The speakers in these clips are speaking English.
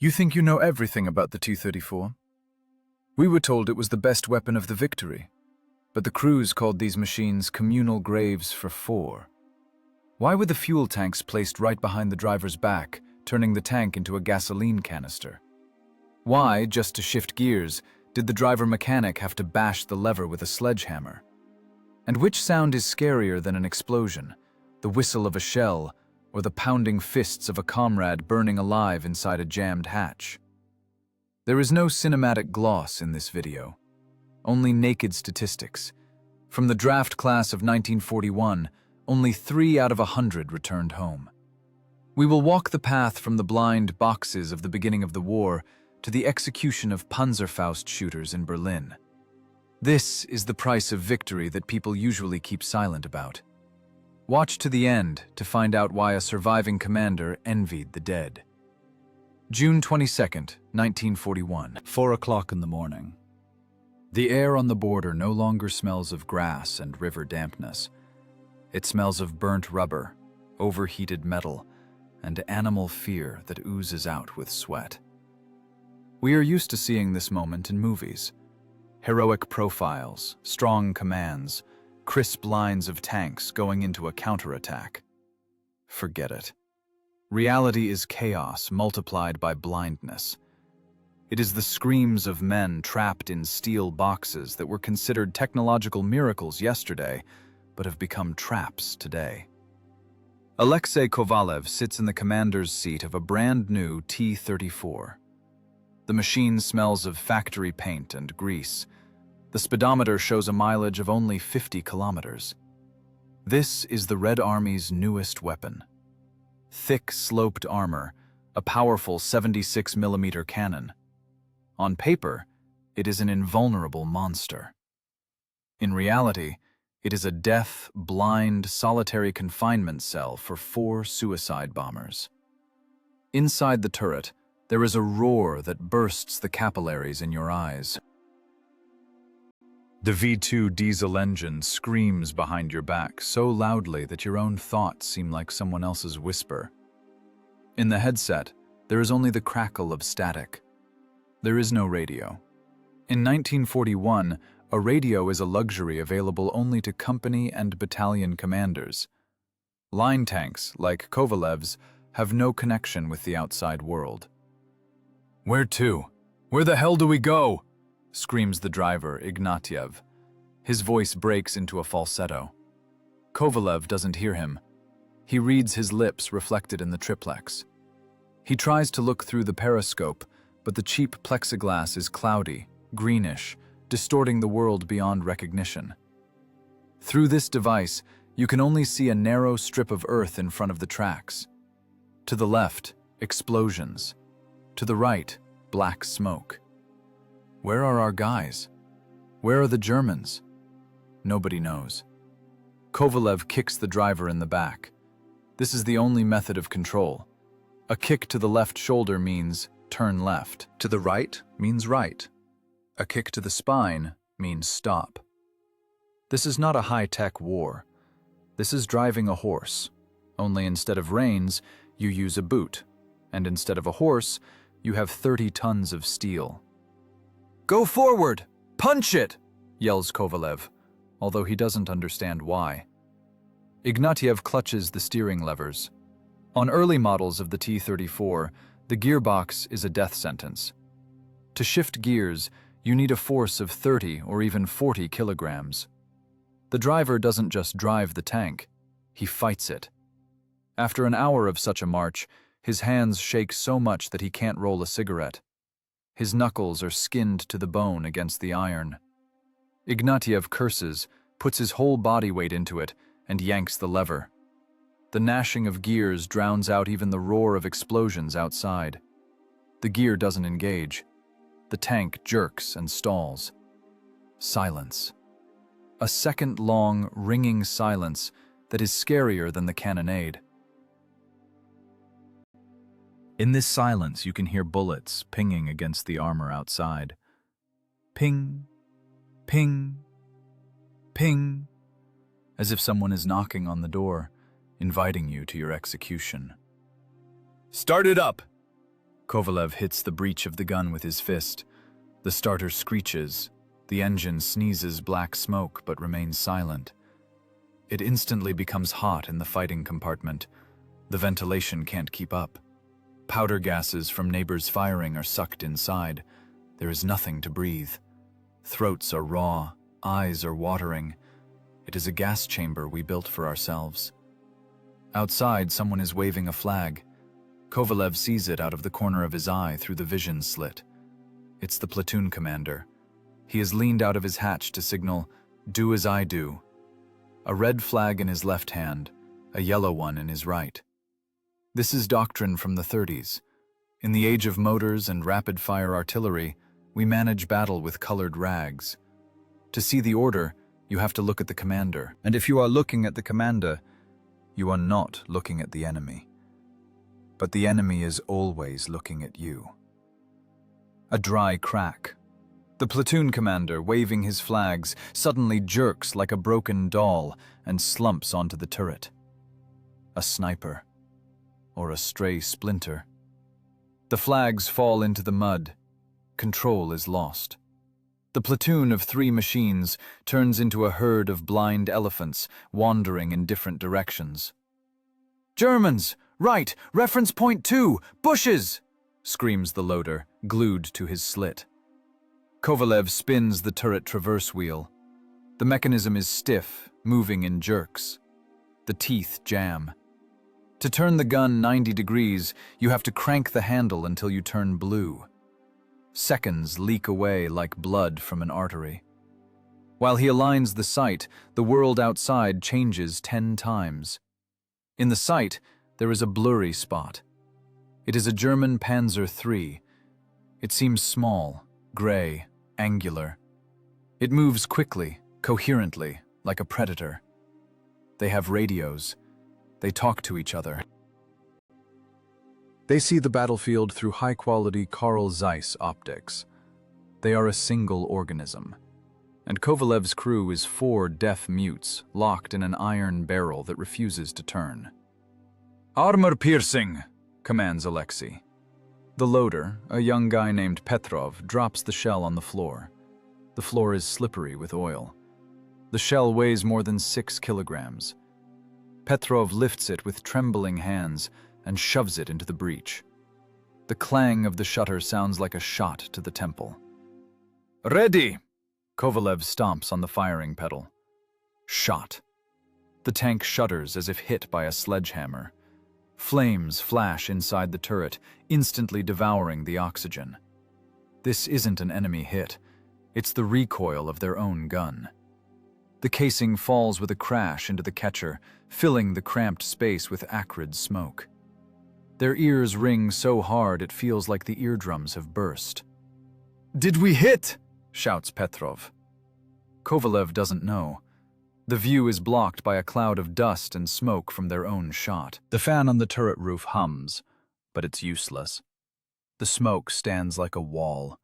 You think you know everything about the T-34? We were told it was the best weapon of the victory, but the crews called these machines communal graves for four. Why were the fuel tanks placed right behind the driver's back, turning the tank into a gasoline canister? Why, just to shift gears, did the driver mechanic have to bash the lever with a sledgehammer? And which sound is scarier than an explosion, the whistle of a shell, or the pounding fists of a comrade burning alive inside a jammed hatch? There is no cinematic gloss in this video, only naked statistics. From the draft class of 1941, only 3 out of 100 returned home. We will walk the path from the blind boxes of the beginning of the war to the execution of Panzerfaust shooters in Berlin. This is the price of victory that people usually keep silent about. Watch to the end to find out why a surviving commander envied the dead. June 22nd, 1941. 4 o'clock in the morning. The air on the border no longer smells of grass and river dampness. It smells of burnt rubber, overheated metal, and animal fear that oozes out with sweat. We are used to seeing this moment in movies. Heroic profiles, strong commands, crisp lines of tanks going into a counterattack. Forget it. Reality is chaos multiplied by blindness. It is the screams of men trapped in steel boxes that were considered technological miracles yesterday, but have become traps today. Alexei Kovalev sits in the commander's seat of a brand new T-34. The machine smells of factory paint and grease. The speedometer shows a mileage of only 50 kilometers. This is the Red Army's newest weapon. Thick, sloped armor, a powerful 76mm cannon. On paper, it is an invulnerable monster. In reality, it is a death, blind, solitary confinement cell for 4 suicide bombers. Inside the turret, there is a roar that bursts the capillaries in your eyes. The V2 diesel engine screams behind your back so loudly that your own thoughts seem like someone else's whisper. In the headset, there is only the crackle of static. There is no radio. In 1941, a radio is a luxury available only to company and battalion commanders. Line tanks, like Kovalev's, have no connection with the outside world. "Where to? Where the hell do we go?" screams the driver, Ignatiev. His voice breaks into a falsetto. Kovalev doesn't hear him. He reads his lips reflected in the triplex. He tries to look through the periscope, but the cheap plexiglass is cloudy, greenish, distorting the world beyond recognition. Through this device, you can only see a narrow strip of earth in front of the tracks. To the left, explosions. To the right, black smoke. Where are our guys? Where are the Germans? Nobody knows. Kovalev kicks the driver in the back. This is the only method of control. A kick to the left shoulder means turn left. To the right means right. A kick to the spine means stop. This is not a high-tech war. This is driving a horse. Only instead of reins, you use a boot. And instead of a horse, you have 30 tons of steel. "Go forward! Punch it!" yells Kovalev, although he doesn't understand why. Ignatiev clutches the steering levers. On early models of the T-34, the gearbox is a death sentence. To shift gears, you need a force of 30 or even 40 kilograms. The driver doesn't just drive the tank, he fights it. After an hour of such a march, his hands shake so much that he can't roll a cigarette. His knuckles are skinned to the bone against the iron. Ignatiev curses, puts his whole body weight into it, and yanks the lever. The gnashing of gears drowns out even the roar of explosions outside. The gear doesn't engage. The tank jerks and stalls. Silence. A second-long, ringing silence that is scarier than the cannonade. In this silence, you can hear bullets pinging against the armor outside. Ping, ping, ping, as if someone is knocking on the door, inviting you to your execution. "Start it up!" Kovalev hits the breech of the gun with his fist. The starter screeches. The engine sneezes black smoke but remains silent. It instantly becomes hot in the fighting compartment. The ventilation can't keep up. Powder gases from neighbors' firing are sucked inside. There is nothing to breathe. Throats are raw, eyes are watering. It is a gas chamber we built for ourselves. Outside, someone is waving a flag. Kovalev sees it out of the corner of his eye through the vision slit. It's the platoon commander. He has leaned out of his hatch to signal, "Do as I do." A red flag in his left hand, a yellow one in his right. This is doctrine from the 30s. In the age of motors and rapid-fire artillery, we manage battle with colored rags. To see the order, you have to look at the commander. And if you are looking at the commander, you are not looking at the enemy. But the enemy is always looking at you. A dry crack. The platoon commander, waving his flags, suddenly jerks like a broken doll and slumps onto the turret. A sniper. Or a stray splinter. The flags fall into the mud. Control is lost. The platoon of 3 machines turns into a herd of blind elephants wandering in different directions. "Germans! Right! Reference point 2! Bushes!" screams the loader, glued to his slit. Kovalev spins the turret traverse wheel. The mechanism is stiff, moving in jerks. The teeth jam. To turn the gun 90 degrees, you have to crank the handle until you turn blue. Seconds leak away like blood from an artery. While he aligns the sight, the world outside changes 10 times. In the sight, there is a blurry spot. It is a German Panzer III. It seems small, gray, angular. It moves quickly, coherently, like a predator. They have radios. They talk to each other. They see the battlefield through high-quality Carl Zeiss optics. They are a single organism. And Kovalev's crew is 4 deaf mutes locked in an iron barrel that refuses to turn. "Armor piercing," commands Alexei. The loader, a young guy named Petrov, drops the shell on the floor. The floor is slippery with oil. The shell weighs more than 6 kilograms. Petrov lifts it with trembling hands and shoves it into the breach. The clang of the shutter sounds like a shot to the temple. "Ready!" Kovalev stomps on the firing pedal. Shot. The tank shudders as if hit by a sledgehammer. Flames flash inside the turret, instantly devouring the oxygen. This isn't an enemy hit. It's the recoil of their own gun. The casing falls with a crash into the catcher, filling the cramped space with acrid smoke. Their ears ring so hard it feels like the eardrums have burst. "Did we hit?" shouts Petrov. Kovalev doesn't know. The view is blocked by a cloud of dust and smoke from their own shot. The fan on the turret roof hums, but it's useless. The smoke stands like a wall.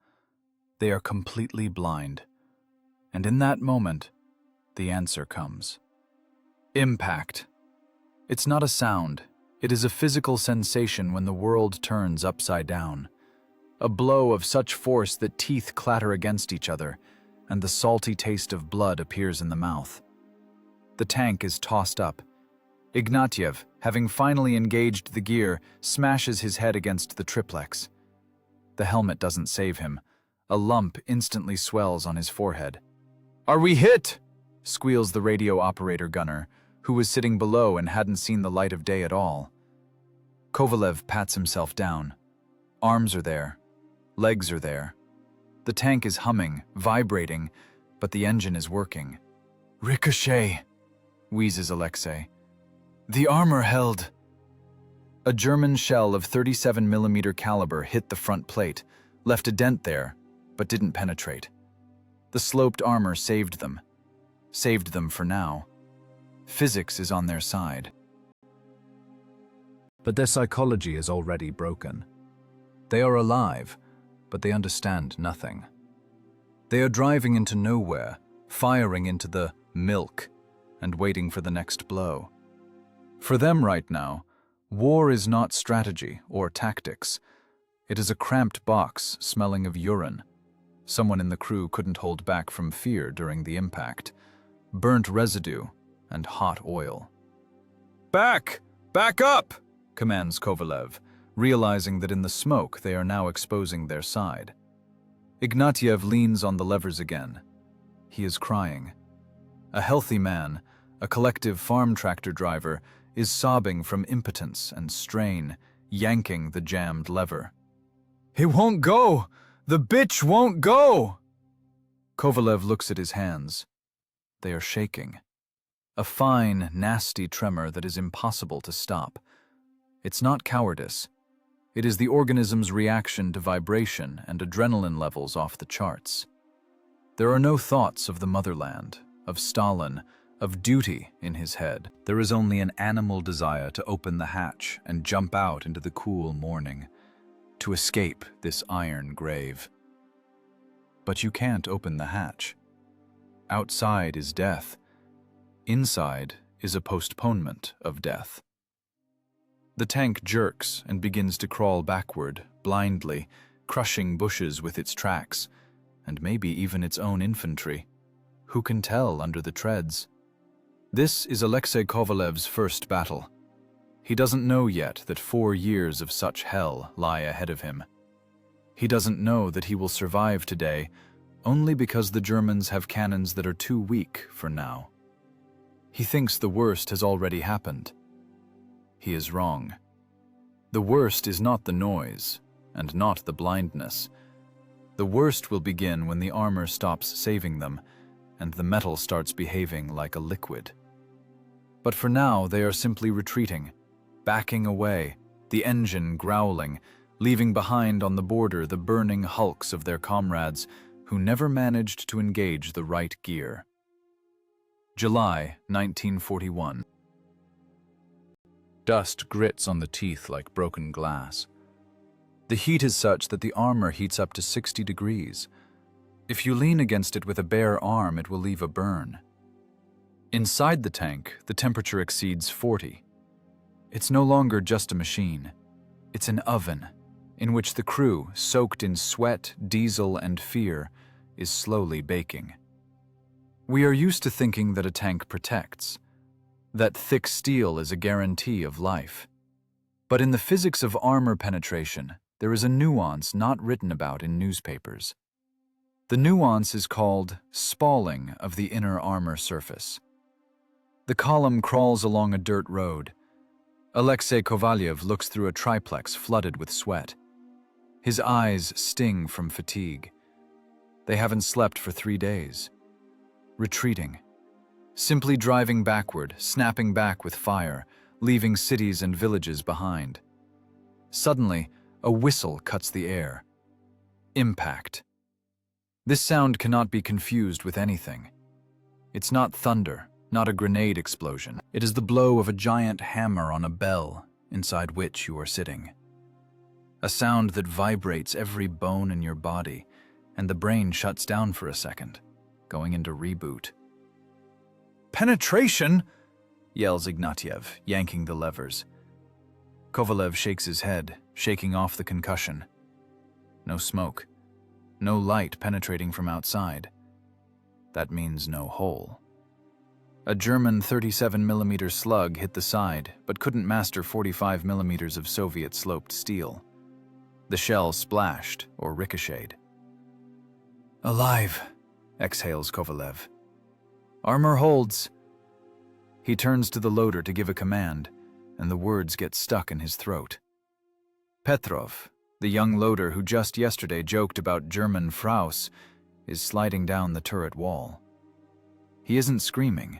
They are completely blind. And in that moment, the answer comes. Impact. It's not a sound. It is a physical sensation when the world turns upside down. A blow of such force that teeth clatter against each other, and the salty taste of blood appears in the mouth. The tank is tossed up. Ignatiev, having finally engaged the gear, smashes his head against the triplex. The helmet doesn't save him. A lump instantly swells on his forehead. "Are we hit?" squeals the radio operator gunner, who was sitting below and hadn't seen the light of day at all. Kovalev pats himself down. Arms are there. Legs are there. The tank is humming, vibrating, but the engine is working. "Ricochet," wheezes Alexei. "The armor held." A German shell of 37mm caliber hit the front plate, left a dent there, but didn't penetrate. The sloped armor saved them. Saved them for now. Physics is on their side. But their psychology is already broken. They are alive, but they understand nothing. They are driving into nowhere, firing into the milk, and waiting for the next blow. For them right now, war is not strategy or tactics. It is a cramped box smelling of urine. Someone in the crew couldn't hold back from fear during the impact. Burnt residue and hot oil. "Back! Back up!" commands Kovalev, realizing that in the smoke they are now exposing their side. Ignatiev leans on the levers again. He is crying. A healthy man, a collective farm tractor driver, is sobbing from impotence and strain, yanking the jammed lever. "It won't go! The bitch won't go!" Kovalev looks at his hands. They are shaking. A fine, nasty tremor that is impossible to stop. It's not cowardice. It is the organism's reaction to vibration and adrenaline levels off the charts. There are no thoughts of the motherland, of Stalin, of duty in his head. There is only an animal desire to open the hatch and jump out into the cool morning, to escape this iron grave. But you can't open the hatch. Outside is death. Inside is a postponement of death. The tank jerks and begins to crawl backward, blindly, crushing bushes with its tracks, and maybe even its own infantry. Who can tell under the treads? This is Alexei Kovalev's first battle. He doesn't know yet that 4 years of such hell lie ahead of him. He doesn't know that he will survive today only because the Germans have cannons that are too weak for now. He thinks the worst has already happened. He is wrong. The worst is not the noise, and not the blindness. The worst will begin when the armor stops saving them, and the metal starts behaving like a liquid. But for now, they are simply retreating, backing away, the engine growling, leaving behind on the border the burning hulks of their comrades who never managed to engage the right gear. July 1941. Dust grits on the teeth like broken glass. The heat is such that the armor heats up to 60 degrees. If you lean against it with a bare arm, it will leave a burn. Inside the tank, the temperature exceeds 40. It's no longer just a machine. It's an oven, in which the crew, soaked in sweat, diesel, and fear, is slowly baking. We are used to thinking that a tank protects, that thick steel is a guarantee of life. But in the physics of armor penetration, there is a nuance not written about in newspapers. The nuance is called spalling of the inner armor surface. The column crawls along a dirt road. Alexei Kovalev looks through a triplex flooded with sweat. His eyes sting from fatigue. They haven't slept for 3 days. Retreating. Simply driving backward, snapping back with fire, leaving cities and villages behind. Suddenly, a whistle cuts the air. Impact. This sound cannot be confused with anything. It's not thunder, not a grenade explosion. It is the blow of a giant hammer on a bell inside which you are sitting. A sound that vibrates every bone in your body, and the brain shuts down for a second, going into reboot. "Penetration!" yells Ignatiev, yanking the levers. Kovalev shakes his head, shaking off the concussion. No smoke. No light penetrating from outside. That means no hole. A German 37mm slug hit the side, but couldn't master 45mm of Soviet-sloped steel. The shell splashed or ricocheted. "Alive," exhales Kovalev. "Armor holds." He turns to the loader to give a command, and the words get stuck in his throat. Petrov, the young loader who just yesterday joked about German Frausts, is sliding down the turret wall. He isn't screaming.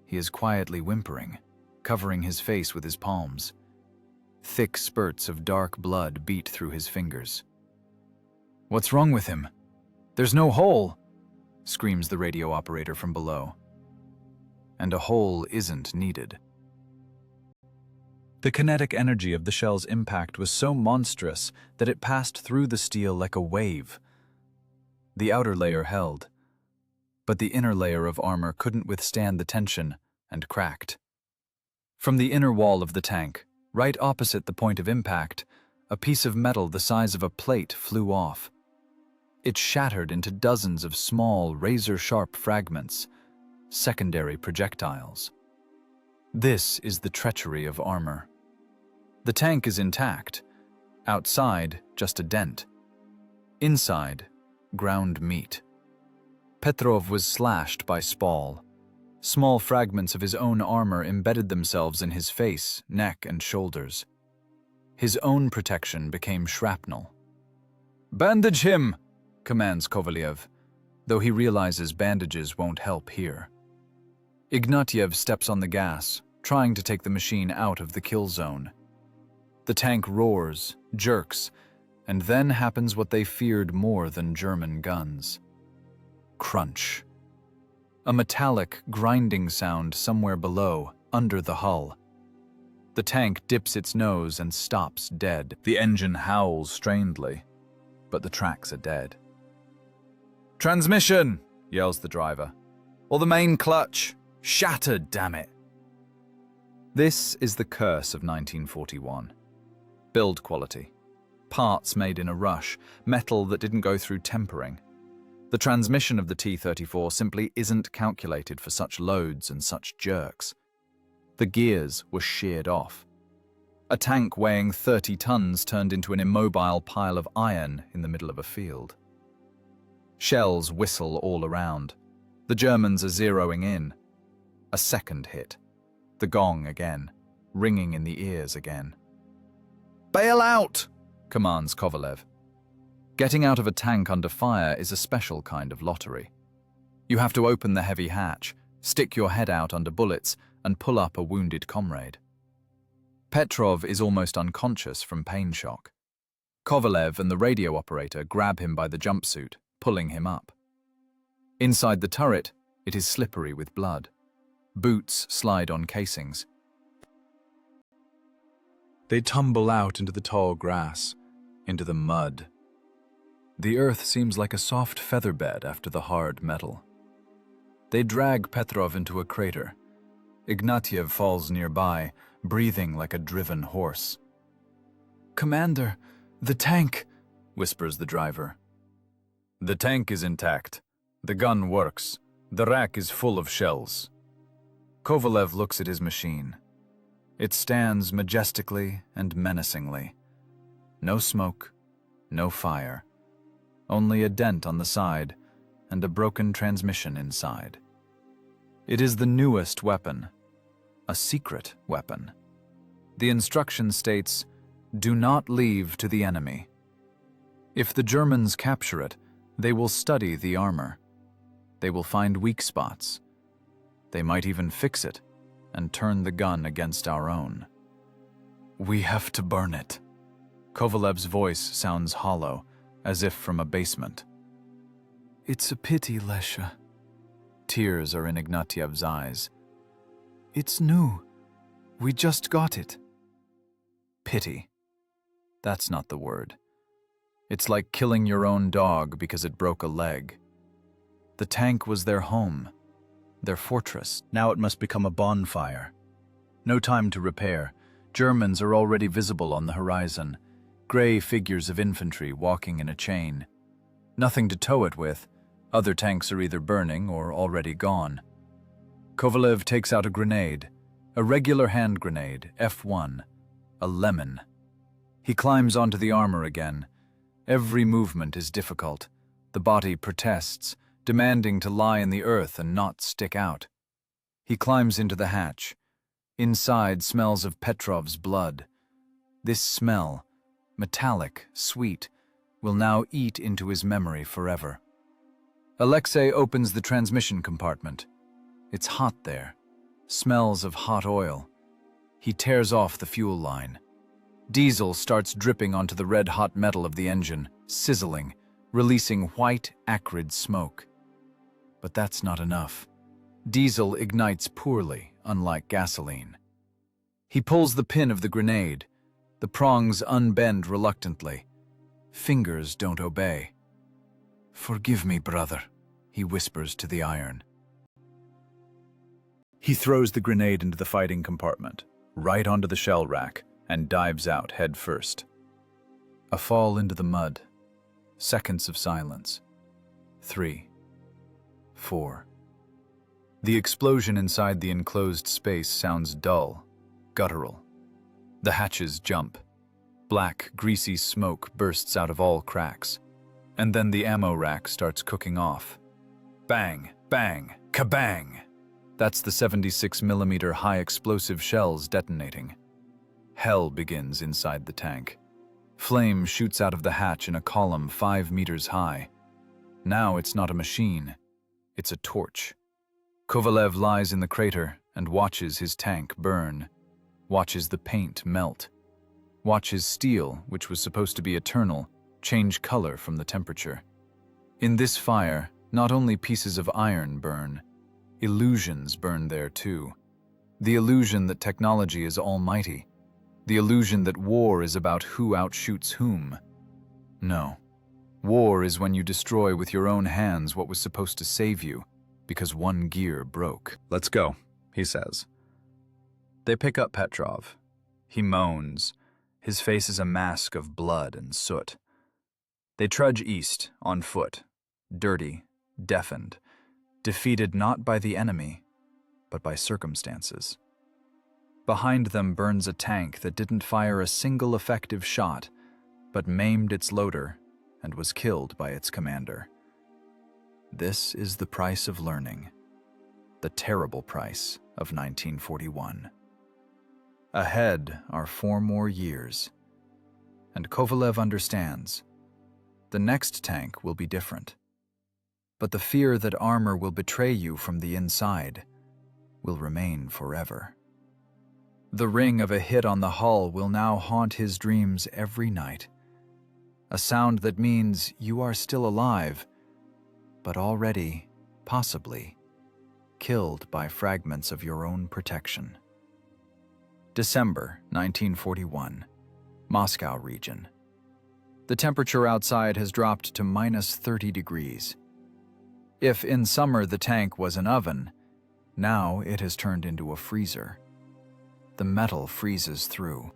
He is quietly whimpering, covering his face with his palms. Thick spurts of dark blood beat through his fingers. "What's wrong with him? There's no hole!" screams the radio operator from below. And a hole isn't needed. The kinetic energy of the shell's impact was so monstrous that it passed through the steel like a wave. The outer layer held, but the inner layer of armor couldn't withstand the tension and cracked. From the inner wall of the tank, right opposite the point of impact, a piece of metal the size of a plate flew off. It shattered into dozens of small, razor-sharp fragments, secondary projectiles. This is the treachery of armor. The tank is intact. Outside, just a dent. Inside, ground meat. Petrov was slashed by Spall. Small fragments of his own armor embedded themselves in his face, neck, and shoulders. His own protection became shrapnel. "Bandage him!" commands Kovalev, though he realizes bandages won't help here. Ignatiev steps on the gas, trying to take the machine out of the kill zone. The tank roars, jerks, and then happens what they feared more than German guns. Crunch. A metallic, grinding sound somewhere below, under the hull. The tank dips its nose and stops dead. The engine howls strainedly, but the tracks are dead. "Transmission!" yells the driver. "Or the main clutch! Shattered, damn it!" This is the curse of 1941. Build quality. Parts made in a rush, metal that didn't go through tempering. The transmission of the T-34 simply isn't calculated for such loads and such jerks. The gears were sheared off. A tank weighing 30 tons turned into an immobile pile of iron in the middle of a field. Shells whistle all around. The Germans are zeroing in. A second hit. The gong again, ringing in the ears again. "Bail out!" commands Kovalev. Getting out of a tank under fire is a special kind of lottery. You have to open the heavy hatch, stick your head out under bullets, and pull up a wounded comrade. Petrov is almost unconscious from pain shock. Kovalev and the radio operator grab him by the jumpsuit, pulling him up. Inside the turret, it is slippery with blood. Boots slide on casings. They tumble out into the tall grass, into the mud. The earth seems like a soft feather bed after the hard metal. They drag Petrov into a crater. Ignatiev falls nearby, breathing like a driven horse. "Commander, the tank," whispers the driver. "The tank is intact. The gun works. The rack is full of shells." Kovalev looks at his machine. It stands majestically and menacingly. No smoke, no fire. Only a dent on the side and a broken transmission inside. It is the newest weapon, a secret weapon. The instruction states, "Do not leave to the enemy." If the Germans capture it, they will study the armor. They will find weak spots. They might even fix it and turn the gun against our own. "We have to burn it." Kovalev's voice sounds hollow, as if from a basement. "It's a pity, Lesha." Tears are in Ignatiev's eyes. "It's new. We just got it." Pity. That's not the word. It's like killing your own dog because it broke a leg. The tank was their home, their fortress. Now it must become a bonfire. No time to repair. Germans are already visible on the horizon. Gray figures of infantry walking in a chain. Nothing to tow it with. Other tanks are either burning or already gone. Kovalev takes out a grenade, a regular hand grenade, F1, a lemon. He climbs onto the armor again. Every movement is difficult. The body protests, demanding to lie in the earth and not stick out. He climbs into the hatch. Inside smells of Petrov's blood. This smell, metallic, sweet, will now eat into his memory forever. Alexei opens the transmission compartment. It's hot there. Smells of hot oil. He tears off the fuel line. Diesel starts dripping onto the red-hot metal of the engine, sizzling, releasing white, acrid smoke. But that's not enough. Diesel ignites poorly, unlike gasoline. He pulls the pin of the grenade. The prongs unbend reluctantly. Fingers don't obey. "Forgive me, brother," he whispers to the iron. He throws the grenade into the fighting compartment, right onto the shell rack, and dives out head first. A fall into the mud. Seconds of silence. 3, 4. The explosion inside the enclosed space sounds dull, guttural. The hatches jump. Black, greasy smoke bursts out of all cracks. And then the ammo rack starts cooking off. Bang, bang, kabang! That's the 76mm high-explosive shells detonating. Hell begins inside the tank. Flame shoots out of the hatch in a column 5 meters high. Now it's not a machine, it's a torch. Kovalev lies in the crater and watches his tank burn, watches the paint melt, watches steel, which was supposed to be eternal, change color from the temperature. In this fire, not only pieces of iron burn, illusions burn there too. The illusion that technology is almighty. The illusion that war is about who outshoots whom. No. War is when you destroy with your own hands what was supposed to save you, because one gear broke. "Let's go," he says. They pick up Petrov. He moans. His face is a mask of blood and soot. They trudge east, on foot, dirty, deafened, defeated not by the enemy, but by circumstances. Behind them burns a tank that didn't fire a single effective shot, but maimed its loader and was killed by its commander. This is the price of learning, the terrible price of 1941. Ahead are 4 more years, and Kovalev understands. The next tank will be different, but the fear that armor will betray you from the inside will remain forever. The ring of a hit on the hull will now haunt his dreams every night. A sound that means you are still alive, but already, possibly, killed by fragments of your own protection. December 1941, Moscow region. The temperature outside has dropped to minus 30 degrees. If in summer the tank was an oven, now it has turned into a freezer. The metal freezes through.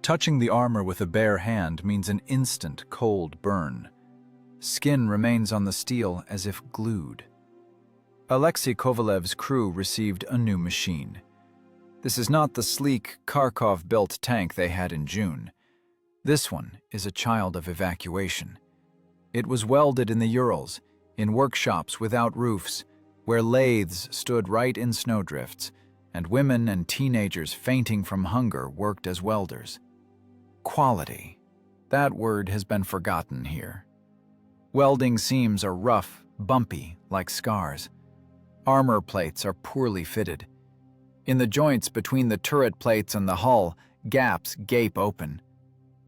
Touching the armor with a bare hand means an instant cold burn. Skin remains on the steel as if glued. Alexei Kovalev's crew received a new machine. This is not the sleek Kharkov-built tank they had in June. This one is a child of evacuation. It was welded in the Urals, in workshops without roofs, where lathes stood right in snowdrifts, and women and teenagers fainting from hunger worked as welders. Quality. That word has been forgotten here. Welding seams are rough, bumpy, like scars. Armor plates are poorly fitted. In the joints between the turret plates and the hull, gaps gape open.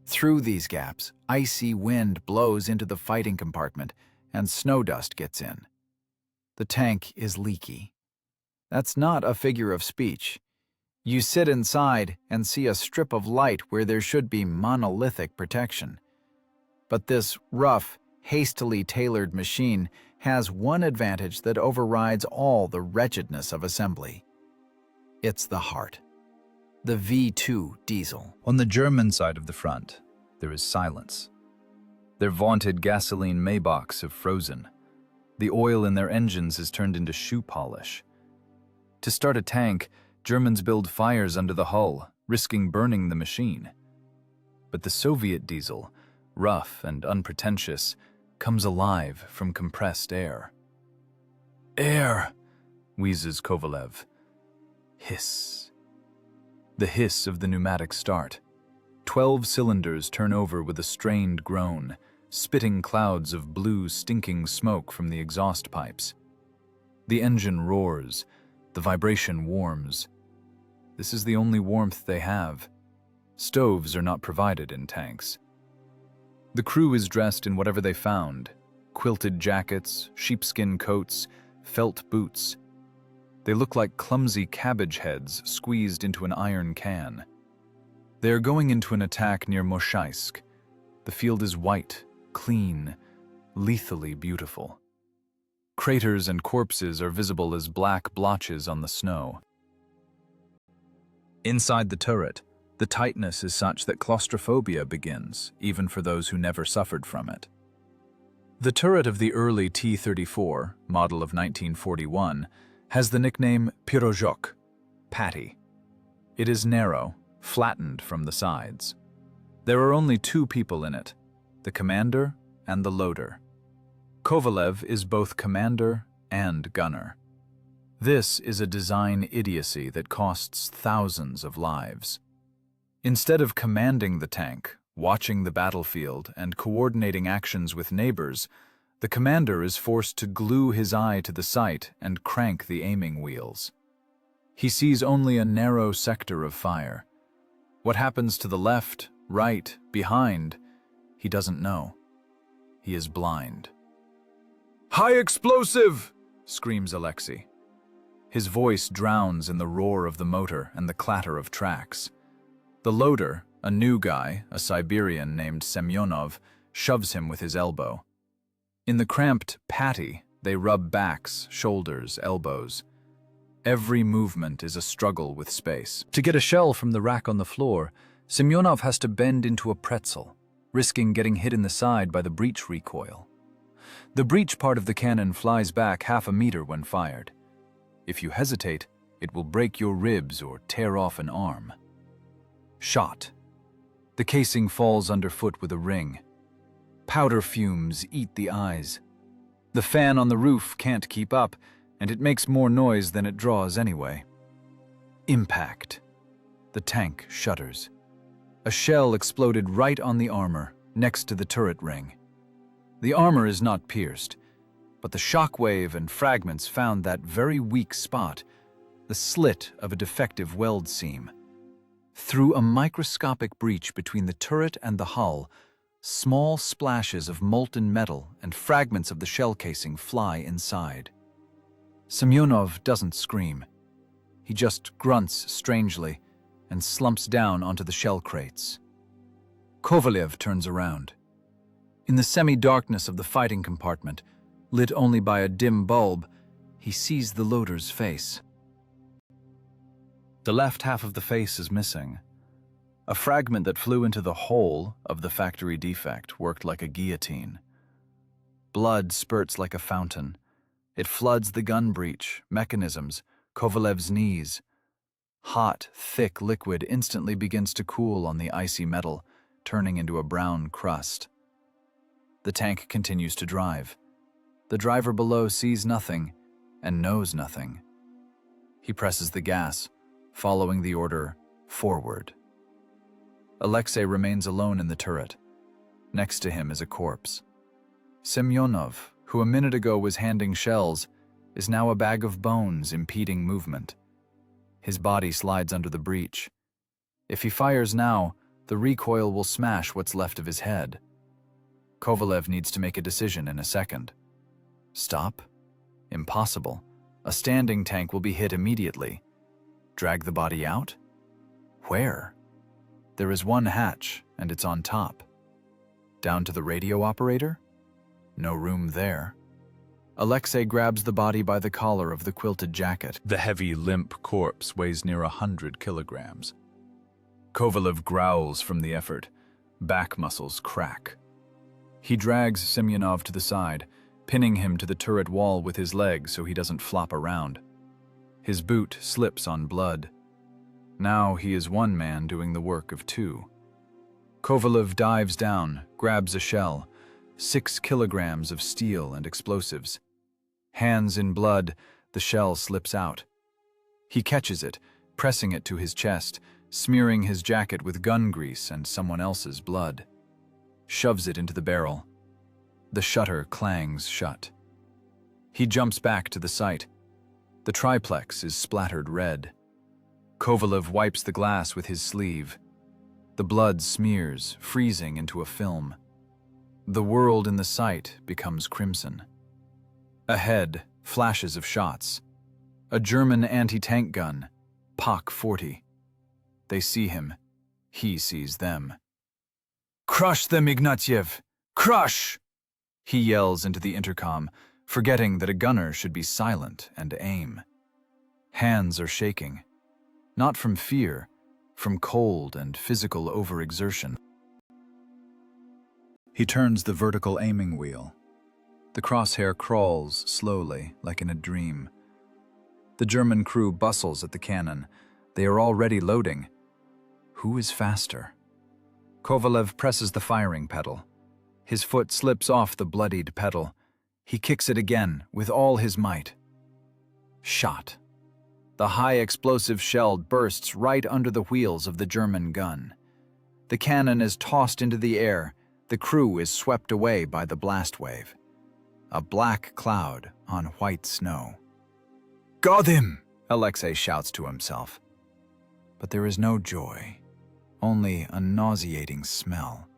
Through these gaps, icy wind blows into the fighting compartment, and snow dust gets in. The tank is leaky. That's not a figure of speech. You sit inside and see a strip of light where there should be monolithic protection. But this rough, hastily tailored machine has one advantage that overrides all the wretchedness of assembly. It's the heart. The V2 diesel. On the German side of the front, there is silence. Their vaunted gasoline Maybachs have frozen. The oil in their engines has turned into shoe polish. To start a tank, Germans build fires under the hull, risking burning the machine. But the Soviet diesel, rough and unpretentious, comes alive from compressed air. "Air!" wheezes Kovalev. Hiss. The hiss of the pneumatic start. 12 cylinders turn over with a strained groan, spitting clouds of blue, stinking smoke from the exhaust pipes. The engine roars. The vibration warms. This is the only warmth they have. Stoves are not provided in tanks. The crew is dressed in whatever they found: quilted jackets, sheepskin coats, felt boots. They look like clumsy cabbage heads squeezed into an iron can. They are going into an attack near Moshaisk. The field is white, clean, lethally beautiful. Craters and corpses are visible as black blotches on the snow. Inside the turret, The tightness is such that claustrophobia begins, even for those who never suffered from it. The turret of the early T-34, model of 1941, has the nickname Pirojok, patty. It is narrow, flattened from the sides. There are only two people in it, the commander and the loader. Kovalev is both commander and gunner. This is a design idiocy that costs thousands of lives. Instead of commanding the tank, watching the battlefield, and coordinating actions with neighbors, the commander is forced to glue his eye to the sight and crank the aiming wheels. He sees only a narrow sector of fire. What happens to the left, right, behind, he doesn't know. He is blind. "High explosive!" screams Alexei. His voice drowns in the roar of the motor and the clatter of tracks. The loader, a new guy, a Siberian named Semyonov, shoves him with his elbow. In the cramped patty, they rub backs, shoulders, elbows. Every movement is a struggle with space. To get a shell from the rack on the floor, Semyonov has to bend into a pretzel, risking getting hit in the side by the breech recoil. The breech part of the cannon flies back half a meter when fired. If you hesitate, it will break your ribs or tear off an arm. Shot. The casing falls underfoot with a ring. Powder fumes eat the eyes. The fan on the roof can't keep up, and it makes more noise than it draws anyway. Impact. The tank shudders. A shell exploded right on the armor, next to the turret ring. The armor is not pierced, but the shockwave and fragments found that very weak spot, the slit of a defective weld seam. Through a microscopic breach between the turret and the hull, small splashes of molten metal and fragments of the shell casing fly inside. Semyonov doesn't scream. He just grunts strangely and slumps down onto the shell crates. Kovalev turns around. In the semi-darkness of the fighting compartment, lit only by a dim bulb, he sees the loader's face. The left half of the face is missing. A fragment that flew into the hole of the factory defect worked like a guillotine. Blood spurts like a fountain. It floods the gun breech, mechanisms, Kovalev's knees. Hot, thick liquid instantly begins to cool on the icy metal, turning into a brown crust. The tank continues to drive. The driver below sees nothing and knows nothing. He presses the gas, following the order, forward. Alexei remains alone in the turret. Next to him is a corpse. Semyonov, who a minute ago was handing shells, is now a bag of bones impeding movement. His body slides under the breech. If he fires now, the recoil will smash what's left of his head. Kovalev needs to make a decision in a second. Stop? Impossible. A standing tank will be hit immediately. Drag the body out? Where? There is one hatch, and it's on top. Down to the radio operator? No room there. Alexei grabs the body by the collar of the quilted jacket. The heavy, limp corpse weighs near 100 kilograms. Kovalev growls from the effort. Back muscles crack. He drags Semyonov to the side, pinning him to the turret wall with his legs so he doesn't flop around. His boot slips on blood. Now he is one man doing the work of two. Kovalev dives down, grabs a shell, 6 kilograms of steel and explosives. Hands in blood, the shell slips out. He catches it, pressing it to his chest, smearing his jacket with gun grease and someone else's blood. Shoves it into the barrel. The shutter clangs shut. He jumps back to the site. The triplex is splattered red. Kovalev wipes the glass with his sleeve. The blood smears, freezing into a film. The world in the sight becomes crimson. Ahead, flashes of shots. A German anti-tank gun, POC 40. They see him. He sees them. "Crush them, Ignatiev! Crush!" He yells into the intercom, forgetting that a gunner should be silent and aim. Hands are shaking. Not from fear, from cold and physical overexertion. He turns the vertical aiming wheel. The crosshair crawls slowly, like in a dream. The German crew bustles at the cannon. They are already loading. Who is faster? Kovalev presses the firing pedal. His foot slips off the bloodied pedal. He kicks it again with all his might. Shot. The high-explosive shell bursts right under the wheels of the German gun. The cannon is tossed into the air. The crew is swept away by the blast wave. A black cloud on white snow. "Got him!" Alexei shouts to himself. But there is no joy, only a nauseating smell.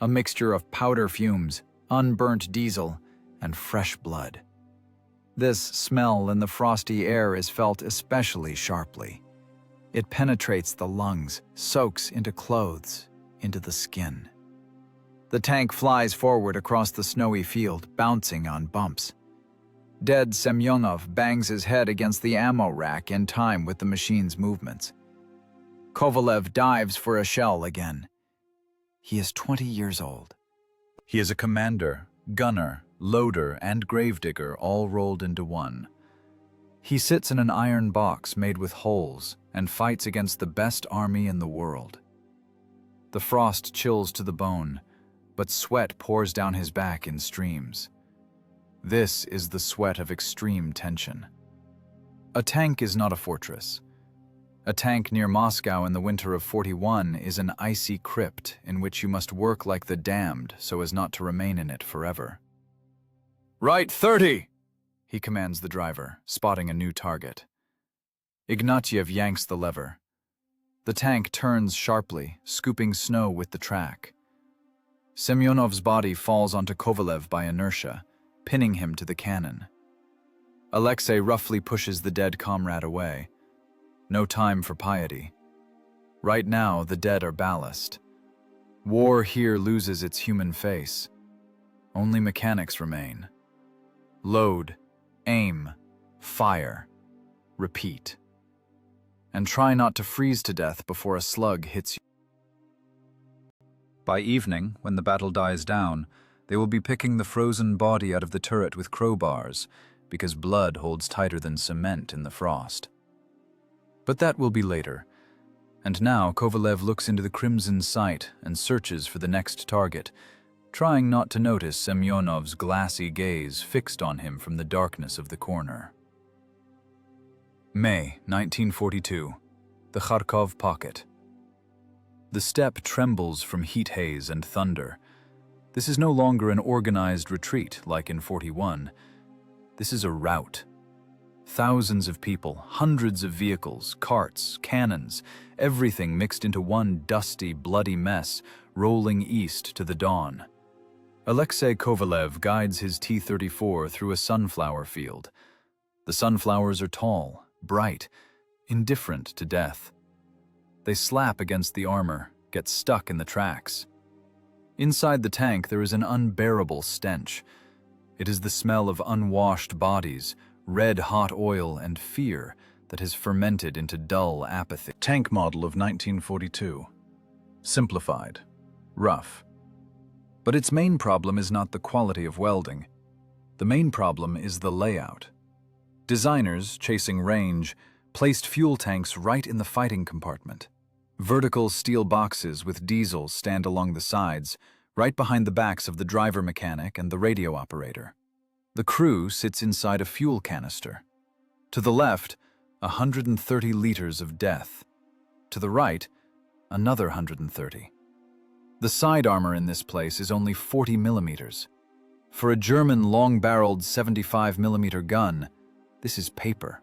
A mixture of powder fumes, unburnt diesel, and fresh blood. This smell in the frosty air is felt especially sharply. It penetrates the lungs, soaks into clothes, into the skin. The tank flies forward across the snowy field, bouncing on bumps. Dead Semyonov bangs his head against the ammo rack in time with the machine's movements. Kovalev dives for a shell again. He is 20 years old. He is a commander, gunner, loader, and gravedigger all rolled into one. He sits in an iron box made with holes and fights against the best army in the world. The frost chills to the bone, but sweat pours down his back in streams. This is the sweat of extreme tension. A tank is not a fortress. A tank near Moscow in the winter of '41 is an icy crypt in which you must work like the damned so as not to remain in it forever. "Right 30!" he commands the driver, spotting a new target. Ignatiev yanks the lever. The tank turns sharply, scooping snow with the track. Semyonov's body falls onto Kovalev by inertia, pinning him to the cannon. Alexei roughly pushes the dead comrade away. No time for piety. Right now, the dead are ballast. War here loses its human face. Only mechanics remain. Load, aim, fire, repeat. And try not to freeze to death before a slug hits you. By evening, when the battle dies down, they will be picking the frozen body out of the turret with crowbars, because blood holds tighter than cement in the frost. But that will be later. And now Kovalev looks into the crimson sight and searches for the next target, trying not to notice Semyonov's glassy gaze fixed on him from the darkness of the corner. May 1942. The Kharkov pocket. The steppe trembles from heat haze and thunder. This is no longer an organized retreat like in '41. This is a rout. Thousands of people, hundreds of vehicles, carts, cannons, everything mixed into one dusty, bloody mess, rolling east to the dawn. Alexei Kovalev guides his T-34 through a sunflower field. The sunflowers are tall, bright, indifferent to death. They slap against the armor, get stuck in the tracks. Inside the tank there is an unbearable stench. It is the smell of unwashed bodies, red-hot oil, and fear that has fermented into dull apathy. Tank model of 1942. Simplified. Rough. But its main problem is not the quality of welding. The main problem is the layout. Designers, chasing range, placed fuel tanks right in the fighting compartment. Vertical steel boxes with diesels stand along the sides, right behind the backs of the driver mechanic and the radio operator. The crew sits inside a fuel canister. To the left, 130 liters of death. To the right, another 130. The side armor in this place is only 40 millimeters. For a German long-barreled 75 millimeter gun, this is paper.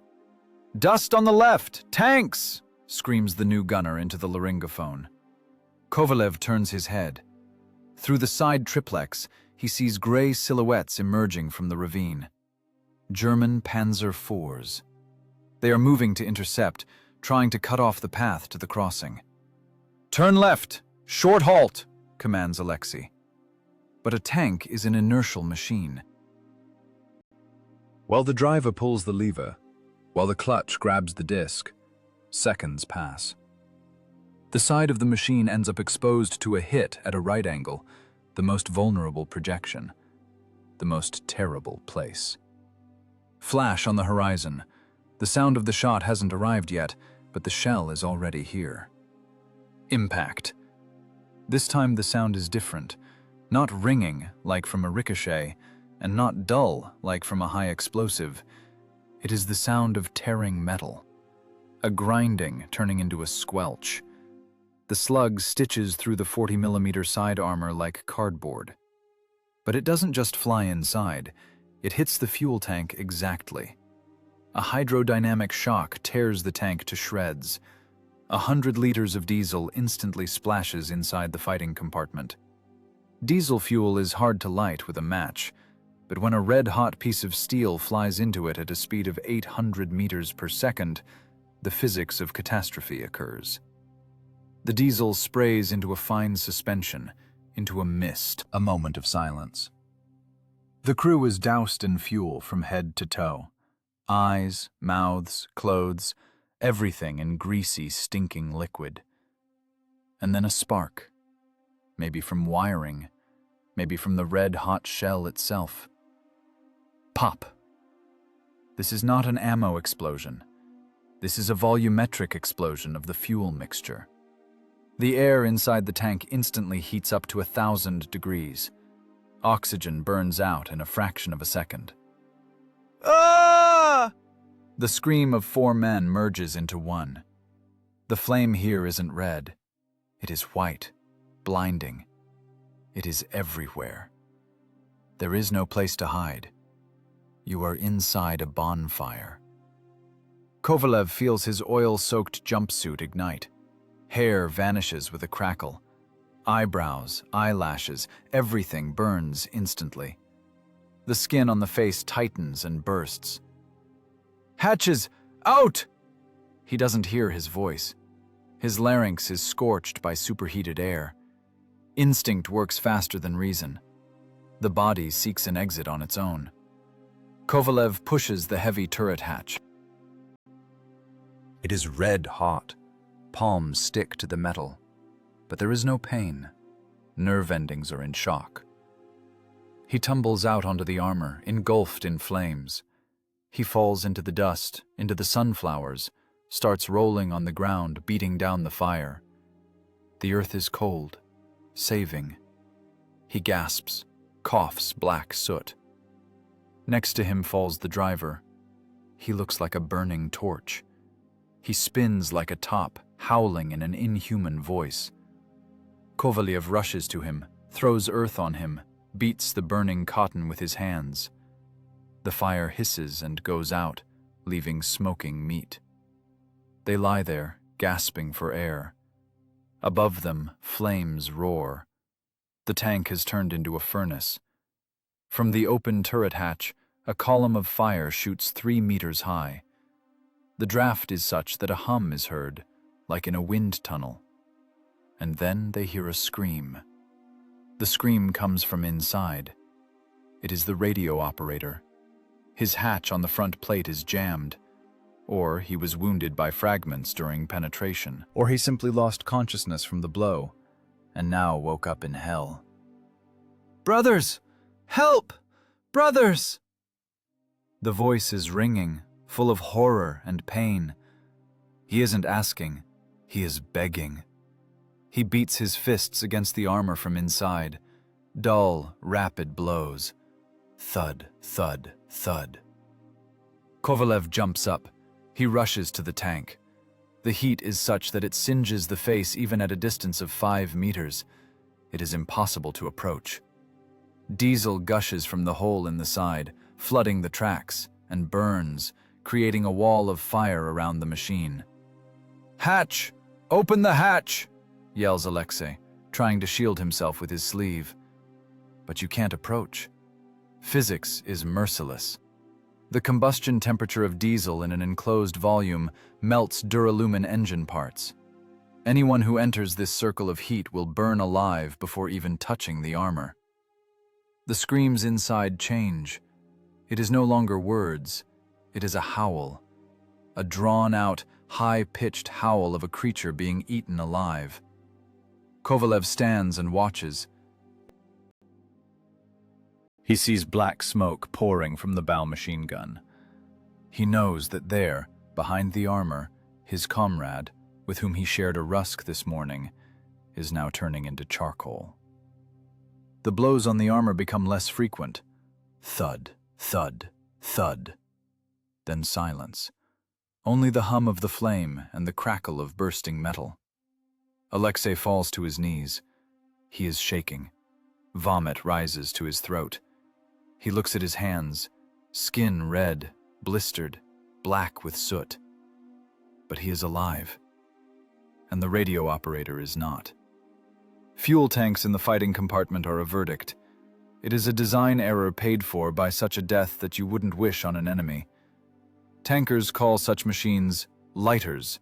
"Dust on the left! Tanks!" screams the new gunner into the laryngophone. Kovalev turns his head. Through the side triplex, he sees gray silhouettes emerging from the ravine. German Panzerfausts. They are moving to intercept, trying to cut off the path to the crossing. "Turn left! Short halt!" commands Alexei. But a tank is an inertial machine. While the driver pulls the lever, while the clutch grabs the disc, seconds pass. The side of the machine ends up exposed to a hit at a right angle, the most vulnerable projection, the most terrible place. Flash on the horizon. The sound of the shot hasn't arrived yet, but the shell is already here. Impact. This time the sound is different, not ringing like from a ricochet, and not dull like from a high explosive. It is the sound of tearing metal, a grinding turning into a squelch. The slug stitches through the 40mm side armor like cardboard. But it doesn't just fly inside, it hits the fuel tank exactly. A hydrodynamic shock tears the tank to shreds. 100 liters of diesel instantly splashes inside the fighting compartment. Diesel fuel is hard to light with a match, but when a red-hot piece of steel flies into it at a speed of 800 meters per second, the physics of catastrophe occurs. The diesel sprays into a fine suspension, into a mist. A moment of silence. The crew is doused in fuel from head to toe. Eyes, mouths, clothes, everything in greasy, stinking liquid. And then a spark. Maybe from wiring, maybe from the red-hot shell itself. Pop. This is not an ammo explosion. This is a volumetric explosion of the fuel mixture. The air inside the tank instantly heats up to 1,000 degrees. Oxygen burns out in a fraction of a second. Ah! The scream of 4 men merges into one. The flame here isn't red. It is white, blinding. It is everywhere. There is no place to hide. You are inside a bonfire. Kovalev feels his oil-soaked jumpsuit ignite. Hair vanishes with a crackle. Eyebrows, eyelashes, everything burns instantly. The skin on the face tightens and bursts. "Hatches, out!" He doesn't hear his voice. His larynx is scorched by superheated air. Instinct works faster than reason. The body seeks an exit on its own. Kovalev pushes the heavy turret hatch. It is red hot. Palms stick to the metal. But there is no pain. Nerve endings are in shock. He tumbles out onto the armor, engulfed in flames. He falls into the dust, into the sunflowers, starts rolling on the ground, beating down the fire. The earth is cold, saving. He gasps, coughs black soot. Next to him falls the driver. He looks like a burning torch. He spins like a top, howling in an inhuman voice. Kovalev rushes to him, throws earth on him, beats the burning cotton with his hands. The fire hisses and goes out, leaving smoking meat. They lie there, gasping for air. Above them, flames roar. The tank has turned into a furnace. From the open turret hatch, a column of fire shoots 3 meters high. The draft is such that a hum is heard, like in a wind tunnel. And then they hear a scream. The scream comes from inside. It is the radio operator. His hatch on the front plate is jammed. Or he was wounded by fragments during penetration. Or he simply lost consciousness from the blow, and now woke up in hell. "Brothers! Help! Brothers!" The voice is ringing, full of horror and pain. He isn't asking, he is begging. He beats his fists against the armor from inside. Dull, rapid blows. Thud, thud, thud. Kovalev jumps up. He rushes to the tank. The heat is such that it singes the face even at a distance of 5 meters. It is impossible to approach. Diesel gushes from the hole in the side, flooding the tracks, and burns, creating a wall of fire around the machine. "Hatch! Open the hatch!" yells Alexei, trying to shield himself with his sleeve. But you can't approach. Physics is merciless. The combustion temperature of diesel in an enclosed volume melts duralumin engine parts. Anyone who enters this circle of heat will burn alive before even touching the armor. The screams inside change. It is no longer words. It is a howl. A drawn-out, high-pitched howl of a creature being eaten alive. Kovalev stands and watches. He sees black smoke pouring from the bow machine gun. He knows that there, behind the armor, his comrade, with whom he shared a rusk this morning, is now turning into charcoal. The blows on the armor become less frequent. Thud, thud, thud. Then silence. Only the hum of the flame and the crackle of bursting metal. Alexei falls to his knees. He is shaking. Vomit rises to his throat. He looks at his hands, skin red, blistered, black with soot. But he is alive. And the radio operator is not. Fuel tanks in the fighting compartment are a verdict. It is a design error paid for by such a death that you wouldn't wish on an enemy. Tankers call such machines lighters,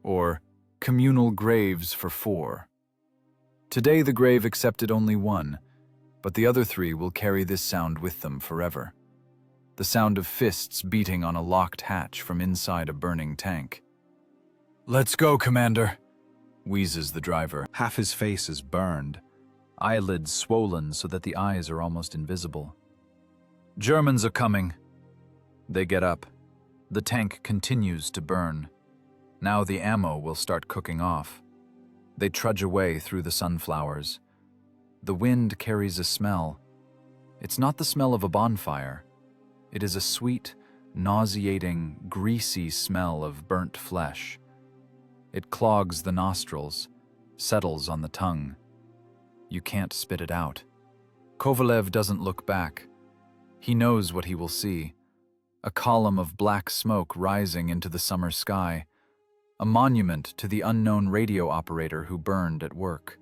or communal graves for 4. Today the grave accepted only 1, but the other 3 will carry this sound with them forever. The sound of fists beating on a locked hatch from inside a burning tank. "Let's go, Commander," wheezes the driver. Half his face is burned, eyelids swollen so that the eyes are almost invisible. "Germans are coming." They get up. The tank continues to burn. Now the ammo will start cooking off. They trudge away through the sunflowers. The wind carries a smell. It's not the smell of a bonfire. It is a sweet, nauseating, greasy smell of burnt flesh. It clogs the nostrils, settles on the tongue. You can't spit it out. Kovalev doesn't look back. He knows what he will see. A column of black smoke rising into the summer sky. A monument to the unknown radio operator who burned at work.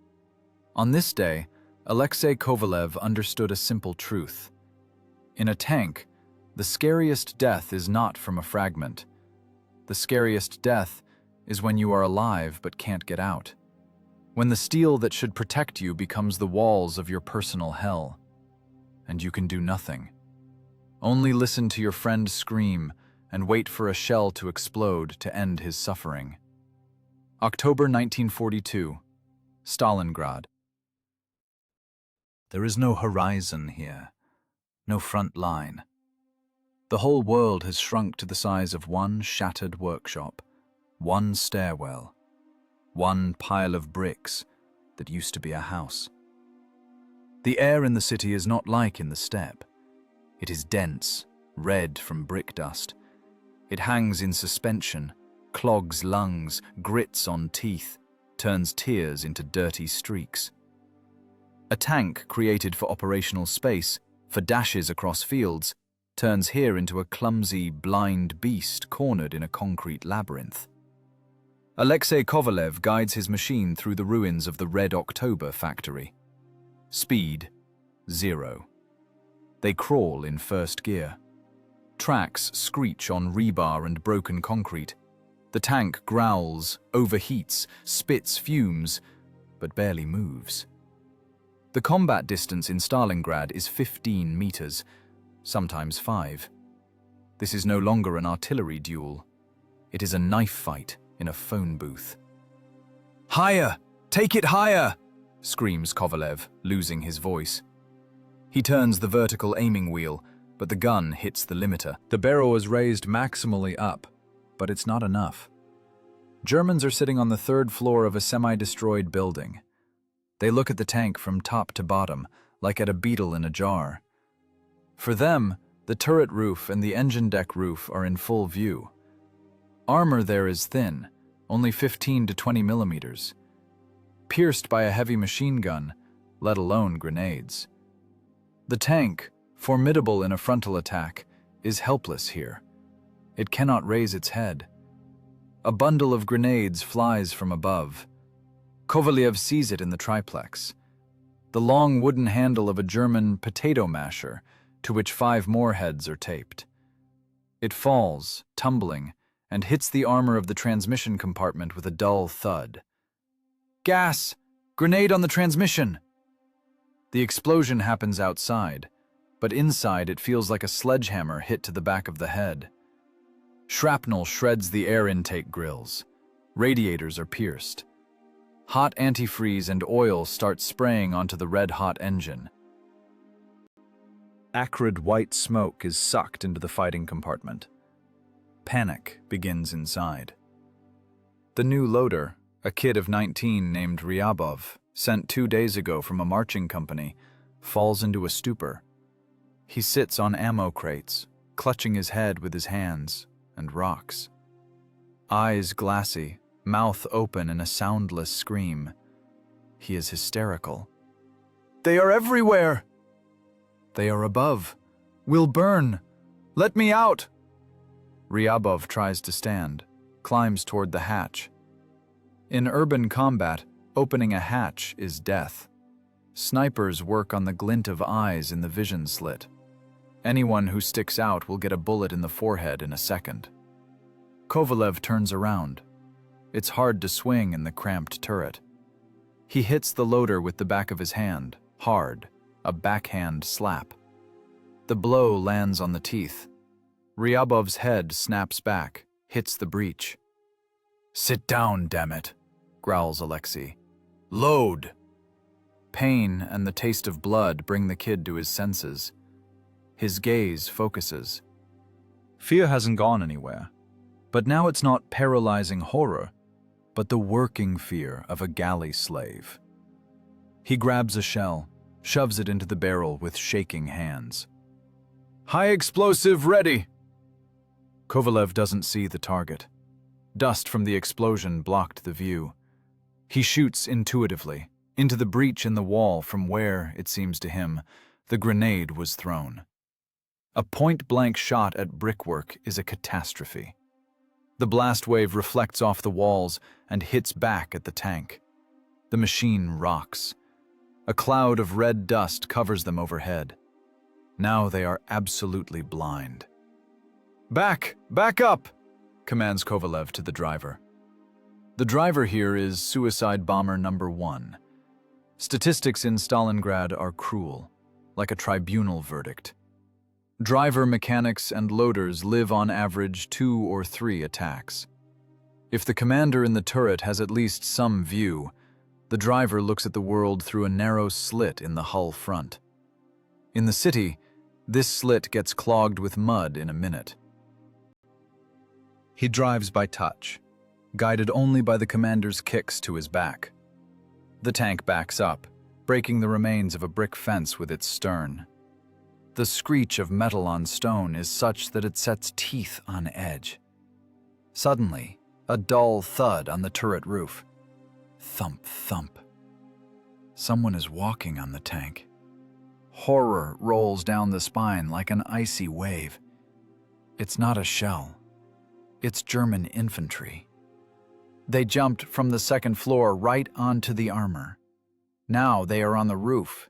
On this day, Alexei Kovalev understood a simple truth. In a tank, the scariest death is not from a fragment. The scariest death is when you are alive but can't get out. When the steel that should protect you becomes the walls of your personal hell. And you can do nothing. Only listen to your friend scream and wait for a shell to explode to end his suffering. October 1942, Stalingrad. There is no horizon here, no front line. The whole world has shrunk to the size of one shattered workshop, one stairwell, one pile of bricks that used to be a house. The air in the city is not like in the steppe. It is dense, red from brick dust. It hangs in suspension, clogs lungs, grits on teeth, turns tears into dirty streaks. A tank created for operational space, for dashes across fields, turns here into a clumsy, blind beast cornered in a concrete labyrinth. Alexei Kovalev guides his machine through the ruins of the Red October factory. Speed, 0. They crawl in first gear. Tracks screech on rebar and broken concrete. The tank growls, overheats, spits fumes, but barely moves. The combat distance in Stalingrad is 15 meters, sometimes 5. This is no longer an artillery duel. It is a knife fight in a phone booth. "Higher! Take it higher!" screams Kovalev, losing his voice. He turns the vertical aiming wheel, but the gun hits the limiter. The barrel is raised maximally up, but it's not enough. Germans are sitting on the 3rd floor of a semi-destroyed building. They look at the tank from top to bottom, like at a beetle in a jar. For them, the turret roof and the engine deck roof are in full view. Armor there is thin, only 15 to 20 millimeters. Pierced by a heavy machine gun, let alone grenades. The tank, formidable in a frontal attack, is helpless here. It cannot raise its head. A bundle of grenades flies from above. Kovalev sees it in the triplex. The long wooden handle of a German potato masher, to which 5 more heads are taped. It falls, tumbling, and hits the armor of the transmission compartment with a dull thud. "Gas! Grenade on the transmission!" The explosion happens outside, but inside it feels like a sledgehammer hit to the back of the head. Shrapnel shreds the air intake grills. Radiators are pierced. Hot antifreeze and oil start spraying onto the red-hot engine. Acrid white smoke is sucked into the fighting compartment. Panic begins inside. The new loader, a kid of 19 named Ryabov, sent 2 days ago from a marching company, falls into a stupor. He sits on ammo crates, clutching his head with his hands, and rocks. Eyes glassy, mouth open in a soundless scream. He is hysterical. "They are everywhere! They are above. We'll burn! Let me out!" Ryabov tries to stand, climbs toward the hatch. In urban combat, opening a hatch is death. Snipers work on the glint of eyes in the vision slit. Anyone who sticks out will get a bullet in the forehead in a second. Kovalev turns around. It's hard to swing in the cramped turret. He hits the loader with the back of his hand, hard, a backhand slap. The blow lands on the teeth. Ryabov's head snaps back, hits the breech. "Sit down, damn it," growls Alexei. "Load!" Pain and the taste of blood bring the kid to his senses. His gaze focuses. Fear hasn't gone anywhere, but now it's not paralyzing horror, but the working fear of a galley slave. He grabs a shell, shoves it into the barrel with shaking hands. "High explosive ready!" Kovalev doesn't see the target. Dust from the explosion blocked the view. He shoots intuitively, into the breach in the wall from where, it seems to him, the grenade was thrown. A point-blank shot at brickwork is a catastrophe. The blast wave reflects off the walls and hits back at the tank. The machine rocks. A cloud of red dust covers them overhead. Now they are absolutely blind. "Back! Back up!" commands Kovalev to the driver. The driver here is suicide bomber number 1. Statistics in Stalingrad are cruel, like a tribunal verdict. Driver, mechanics, and loaders live on average 2 or 3 attacks. If the commander in the turret has at least some view, the driver looks at the world through a narrow slit in the hull front. In the city, this slit gets clogged with mud in a minute. He drives by touch, guided only by the commander's kicks to his back. The tank backs up, breaking the remains of a brick fence with its stern. The screech of metal on stone is such that it sets teeth on edge. Suddenly, a dull thud on the turret roof. Thump, thump. Someone is walking on the tank. Horror rolls down the spine like an icy wave. It's not a shell. It's German infantry. They jumped from the second floor right onto the armor. Now they are on the roof.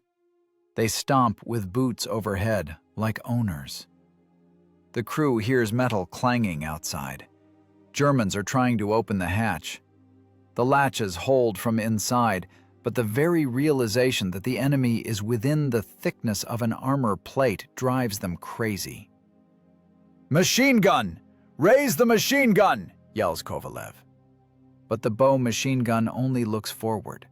They stomp with boots overhead, like owners. The crew hears metal clanging outside. Germans are trying to open the hatch. The latches hold from inside, but the very realization that the enemy is within the thickness of an armor plate drives them crazy. "Machine gun! Raise the machine gun!" yells Kovalev. But the bow machine gun only looks forward.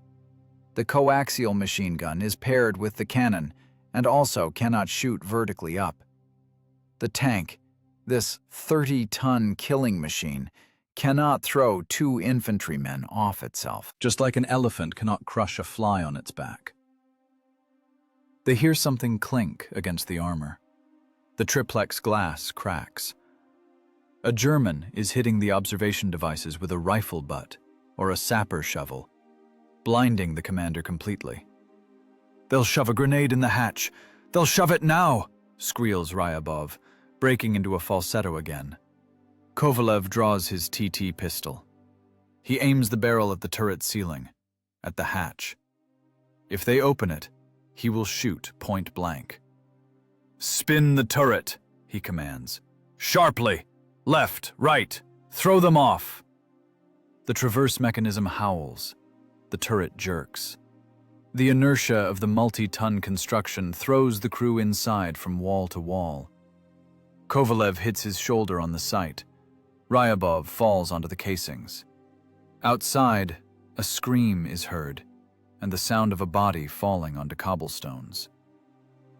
The coaxial machine gun is paired with the cannon and also cannot shoot vertically up. The tank, this 30-ton killing machine, cannot throw 2 infantrymen off itself, just like an elephant cannot crush a fly on its back. They hear something clink against the armor. The triplex glass cracks. A German is hitting the observation devices with a rifle butt or a sapper shovel, blinding the commander completely. "They'll shove a grenade in the hatch! They'll shove it now!" squeals Ryabov, breaking into a falsetto again. Kovalev draws his TT pistol. He aims the barrel at the turret ceiling, at the hatch. If they open it, he will shoot point blank. "Spin the turret," he commands. "Sharply! Left, right! Throw them off!" The traverse mechanism howls. The turret jerks. The inertia of the multi-ton construction throws the crew inside from wall to wall. Kovalev hits his shoulder on the sight. Ryabov falls onto the casings. Outside, a scream is heard, and the sound of a body falling onto cobblestones.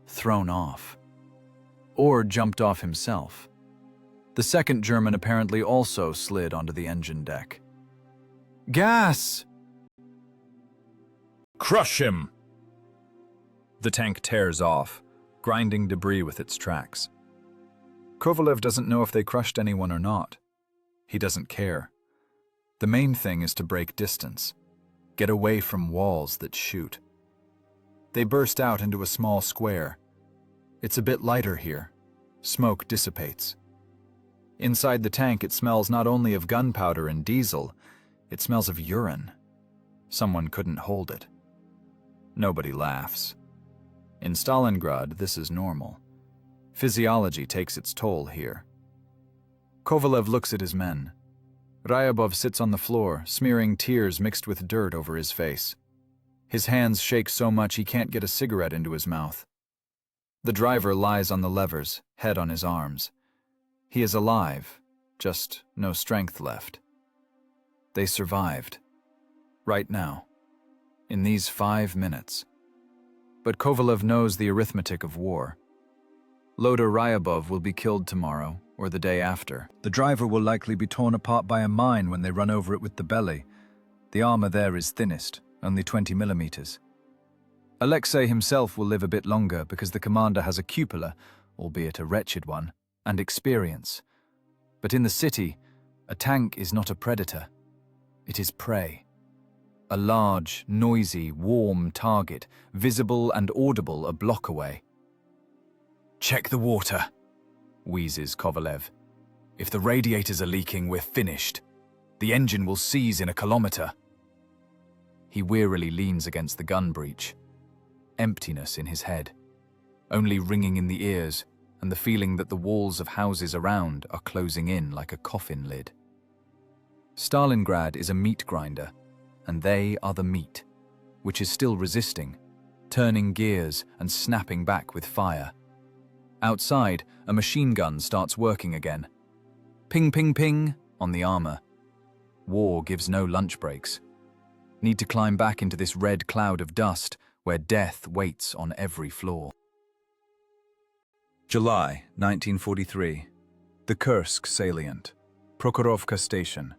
Thrown off. Or jumped off himself. The second German apparently also slid onto the engine deck. Gas! Crush him! The tank tears off, grinding debris with its tracks. Kovalev doesn't know if they crushed anyone or not. He doesn't care. The main thing is to break distance, get away from walls that shoot. They burst out into a small square. It's a bit lighter here. Smoke dissipates. Inside the tank, it smells not only of gunpowder and diesel, it smells of urine. Someone couldn't hold it. Nobody laughs. In Stalingrad, this is normal. Physiology takes its toll here. Kovalev looks at his men. Ryabov sits on the floor, smearing tears mixed with dirt over his face. His hands shake so much he can't get a cigarette into his mouth. The driver lies on the levers, head on his arms. He is alive, just no strength left. They survived. Right now. In these 5 minutes. But Kovalev knows the arithmetic of war. Loda Ryabov will be killed tomorrow, or the day after. The driver will likely be torn apart by a mine when they run over it with the belly. The armor there is thinnest, only 20 millimeters. Alexei himself will live a bit longer because the commander has a cupola, albeit a wretched one, and experience. But in the city, a tank is not a predator. It is prey. A large, noisy, warm target, visible and audible a block away. "Check the water," wheezes Kovalev. "If the radiators are leaking, we're finished. The engine will seize in a kilometer." He wearily leans against the gun breech. Emptiness in his head. Only ringing in the ears, and the feeling that the walls of houses around are closing in like a coffin lid. Stalingrad is a meat grinder, and they are the meat, which is still resisting, turning gears and snapping back with fire. Outside, a machine gun starts working again. Ping, ping, ping on the armor. War gives no lunch breaks. Need to climb back into this red cloud of dust where death waits on every floor. July 1943. The Kursk salient. Prokhorovka station.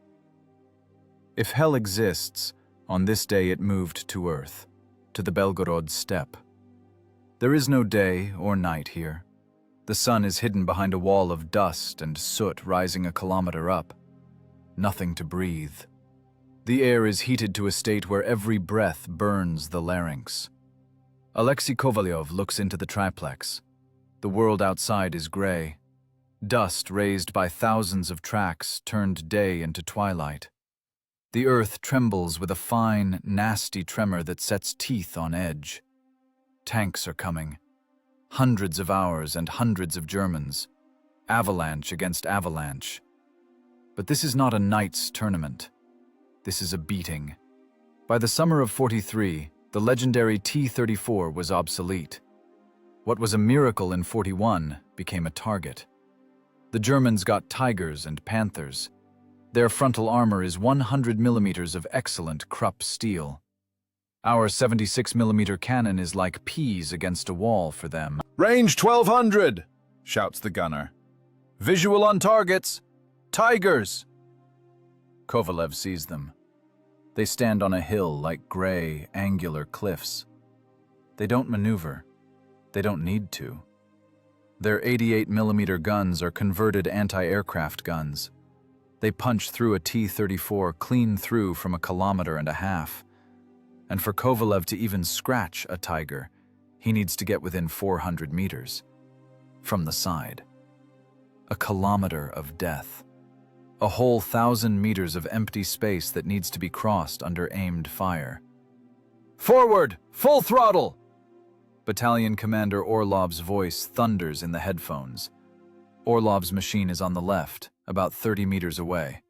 If hell exists, on this day it moved to earth, to the Belgorod steppe. There is no day or night here. The sun is hidden behind a wall of dust and soot rising a kilometer up. Nothing to breathe. The air is heated to a state where every breath burns the larynx. Alexei Kovalev looks into the triplex. The world outside is gray. Dust raised by thousands of tracks turned day into twilight. The earth trembles with a fine, nasty tremor that sets teeth on edge. Tanks are coming. Hundreds of ours and hundreds of Germans. Avalanche against avalanche. But this is not a knight's tournament. This is a beating. By the summer of '43, the legendary T-34 was obsolete. What was a miracle in '41 became a target. The Germans got Tigers and Panthers. Their frontal armor is 100 millimeters of excellent Krupp steel. Our 76 millimeter cannon is like peas against a wall for them. "Range 1200! Shouts the gunner. "Visual on targets! Tigers!" Kovalev sees them. They stand on a hill like gray, angular cliffs. They don't maneuver. They don't need to. Their 88 millimeter guns are converted anti-aircraft guns. They punch through a T-34 clean through from 1.5 kilometers. And for Kovalev to even scratch a Tiger, he needs to get within 400 meters. From the side. 1 kilometer of death. A whole 1,000 meters of empty space that needs to be crossed under aimed fire. "Forward! Full throttle!" Battalion Commander Orlov's voice thunders in the headphones. Orlov's machine is on the left, about 30 meters away.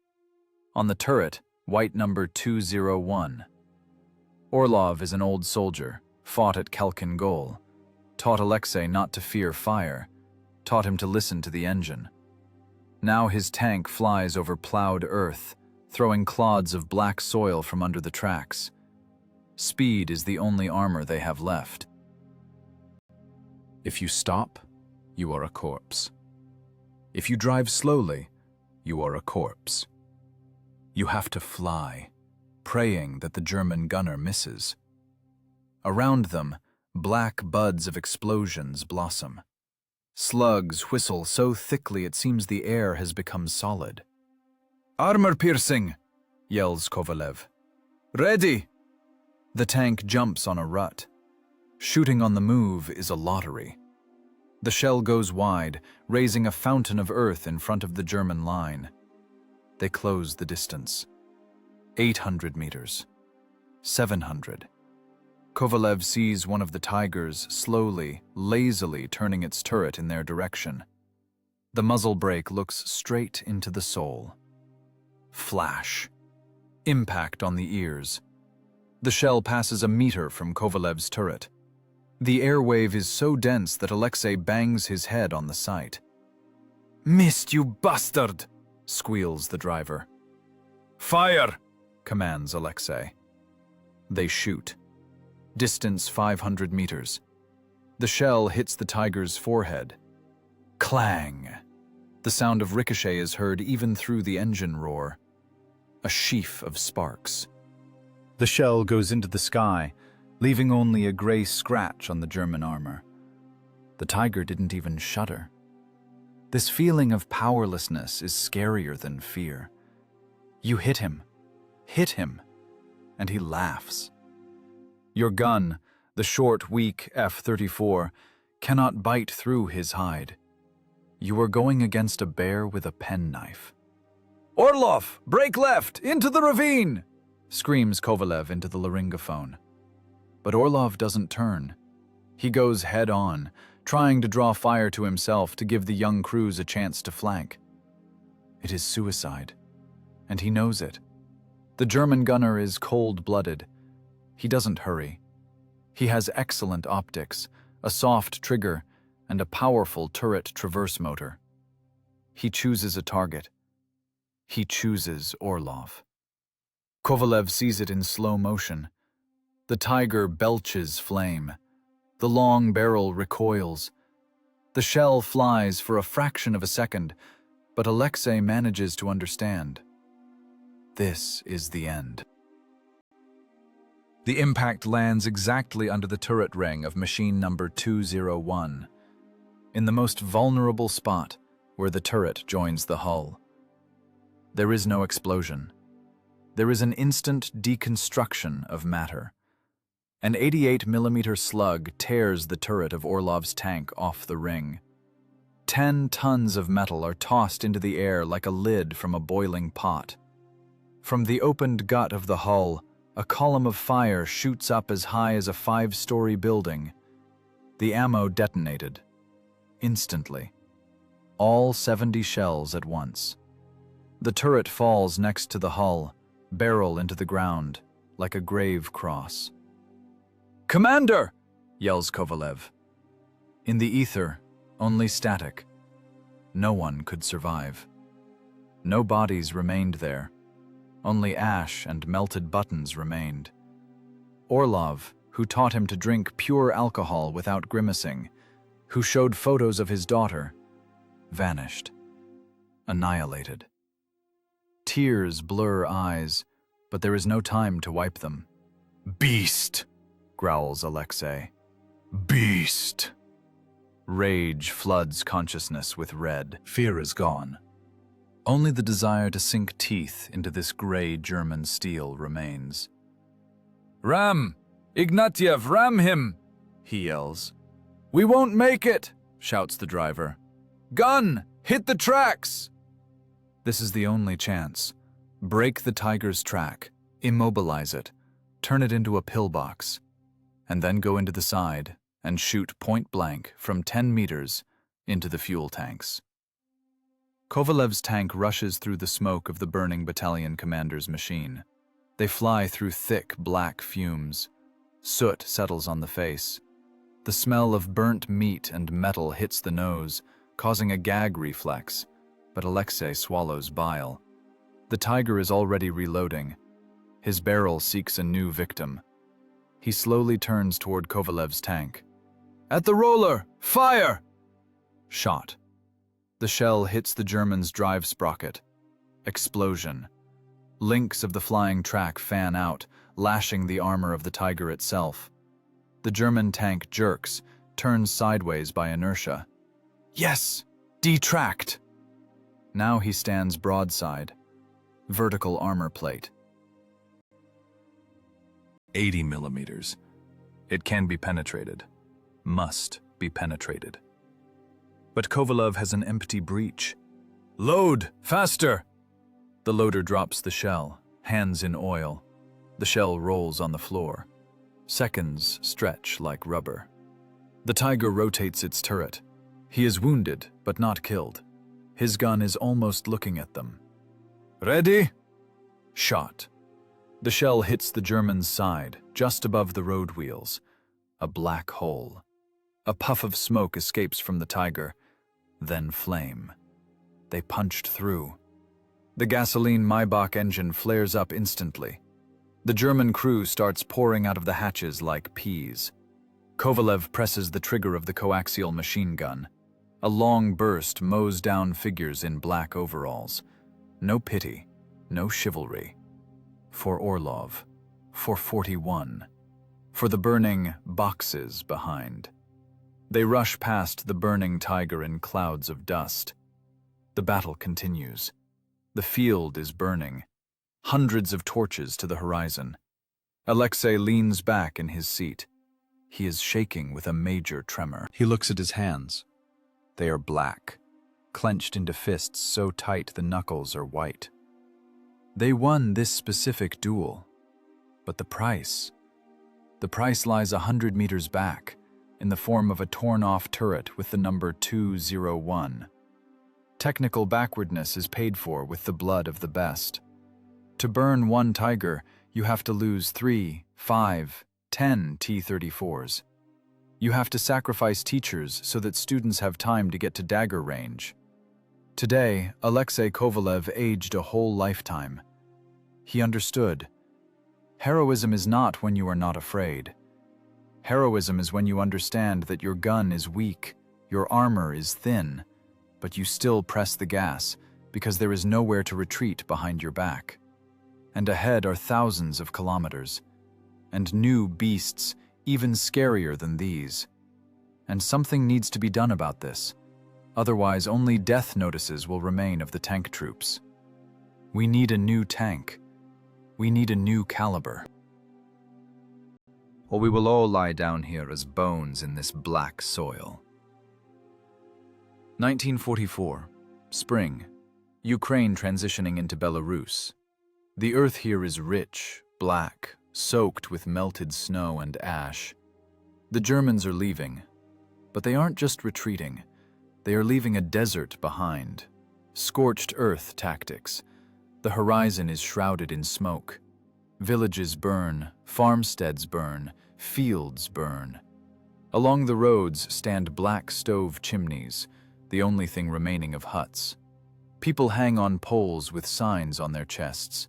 On the turret, white number 201. Orlov is an old soldier, fought at Kelkin Gol, taught Alexei not to fear fire, taught him to listen to the engine. Now his tank flies over plowed earth, throwing clods of black soil from under the tracks. Speed is the only armor they have left. If you stop, you are a corpse. If you drive slowly, you are a corpse. You have to fly, praying that the German gunner misses. Around them, black buds of explosions blossom. Slugs whistle so thickly it seems the air has become solid. "Armor-piercing!" yells Kovalev. "Ready!" The tank jumps on a rut. Shooting on the move is a lottery. The shell goes wide, raising a fountain of earth in front of the German line. They close the distance. 800 meters. 700. Kovalev sees one of the Tigers slowly, lazily turning its turret in their direction. The muzzle brake looks straight into the soul. Flash. Impact on the ears. The shell passes a meter from Kovalev's turret. The airwave is so dense that Alexei bangs his head on the sight. "Missed, you bastard!" squeals the driver. "Fire!" commands Alexei. They shoot. Distance 500 meters. The shell hits the Tiger's forehead. Clang! The sound of ricochet is heard even through the engine roar. A sheaf of sparks. The shell goes into the sky, leaving only a gray scratch on the German armor. The Tiger didn't even shudder. This feeling of powerlessness is scarier than fear. You hit him, and he laughs. Your gun, the short, weak F-34, cannot bite through his hide. You are going against a bear with a penknife. "Orlov, brake left, into the ravine!" screams Kovalev into the laryngophone. But Orlov doesn't turn. He goes head-on, trying to draw fire to himself to give the young crews a chance to flank. It is suicide, and he knows it. The German gunner is cold-blooded. He doesn't hurry. He has excellent optics, a soft trigger, and a powerful turret traverse motor. He chooses a target. He chooses Orlov. Kovalev sees it in slow motion. The Tiger belches flame. The long barrel recoils. The shell flies for a fraction of a second, but Alexei manages to understand. This is the end. The impact lands exactly under the turret ring of machine number 201, in the most vulnerable spot where the turret joins the hull. There is no explosion. There is an instant deconstruction of matter. An 88mm slug tears the turret of Orlov's tank off the ring. 10 tons of metal are tossed into the air like a lid from a boiling pot. From the opened gut of the hull, a column of fire shoots up as high as a 5-story building. The ammo detonated. Instantly. All 70 shells at once. The turret falls next to the hull, barrel into the ground, like a grave cross. "Commander!" yells Kovalev. In the ether, only static. No one could survive. No bodies remained there. Only ash and melted buttons remained. Orlov, who taught him to drink pure alcohol without grimacing, who showed photos of his daughter, vanished. Annihilated. Tears blur eyes, but there is no time to wipe them. "Beast!" growls Alexei. "Beast!" Rage floods consciousness with red. Fear is gone. Only the desire to sink teeth into this gray German steel remains. "Ram! Ignatiev, ram him!" he yells. "We won't make it!" shouts the driver. "Gun! Hit the tracks!" This is the only chance. Break the Tiger's track, immobilize it, turn it into a pillbox, and then go into the side and shoot point blank from 10 meters into the fuel tanks. Kovalev's tank rushes through the smoke of the burning battalion commander's machine. They fly through thick, black fumes. Soot settles on the face. The smell of burnt meat and metal hits the nose, causing a gag reflex. But Alexei swallows bile. The tiger is already reloading. His barrel seeks a new victim. He slowly turns toward Kovalev's tank. "At the roller! Fire!" Shot. The shell hits the German's drive sprocket. Explosion. Links of the flying track fan out, lashing the armor of the tiger itself. The German tank jerks, turns sideways by inertia. Yes! Detracked! Now he stands broadside. Vertical armor plate. 80 millimeters. It can be penetrated. Must be penetrated. But Kovalev has an empty breech. "Load! Faster!" The loader drops the shell, hands in oil. The shell rolls on the floor. Seconds stretch like rubber. The tiger rotates its turret. He is wounded, but not killed. His gun is almost looking at them. "Ready?" Shot. The shell hits the German's side, just above the road wheels. A black hole. A puff of smoke escapes from the tiger, then flame. They punched through. The gasoline Maybach engine flares up instantly. The German crew starts pouring out of the hatches like peas. Kovalev presses the trigger of the coaxial machine gun. A long burst mows down figures in black overalls. No pity, no chivalry. For Orlov, for 41, for the burning boxes behind. They rush past the burning tiger in clouds of dust. The battle continues. The field is burning. Hundreds of torches to the horizon. Alexei leans back in his seat. He is shaking with a major tremor. He looks at his hands. They are black, clenched into fists so tight the knuckles are white. They won this specific duel, but the price? The price lies 100 meters back, in the form of a torn-off turret with the number 201. Technical backwardness is paid for with the blood of the best. To burn one tiger, you have to lose 3, 5, 10 T-34s. You have to sacrifice teachers so that students have time to get to dagger range. Today, Alexei Kovalev aged a whole lifetime. He understood. Heroism is not when you are not afraid. Heroism is when you understand that your gun is weak, your armor is thin, but you still press the gas because there is nowhere to retreat behind your back. And ahead are thousands of kilometers, and new beasts even scarier than these. And something needs to be done about this. Otherwise, only death notices will remain of the tank troops. We need a new tank. We need a new caliber. Or we will all lie down here as bones in this black soil. 1944, spring. Ukraine transitioning into Belarus. The earth here is rich, black, soaked with melted snow and ash. The Germans are leaving, but they aren't just retreating. They are leaving a desert behind. Scorched earth tactics. The horizon is shrouded in smoke. Villages burn, farmsteads burn, fields burn. Along the roads stand black stove chimneys, the only thing remaining of huts. People hang on poles with signs on their chests.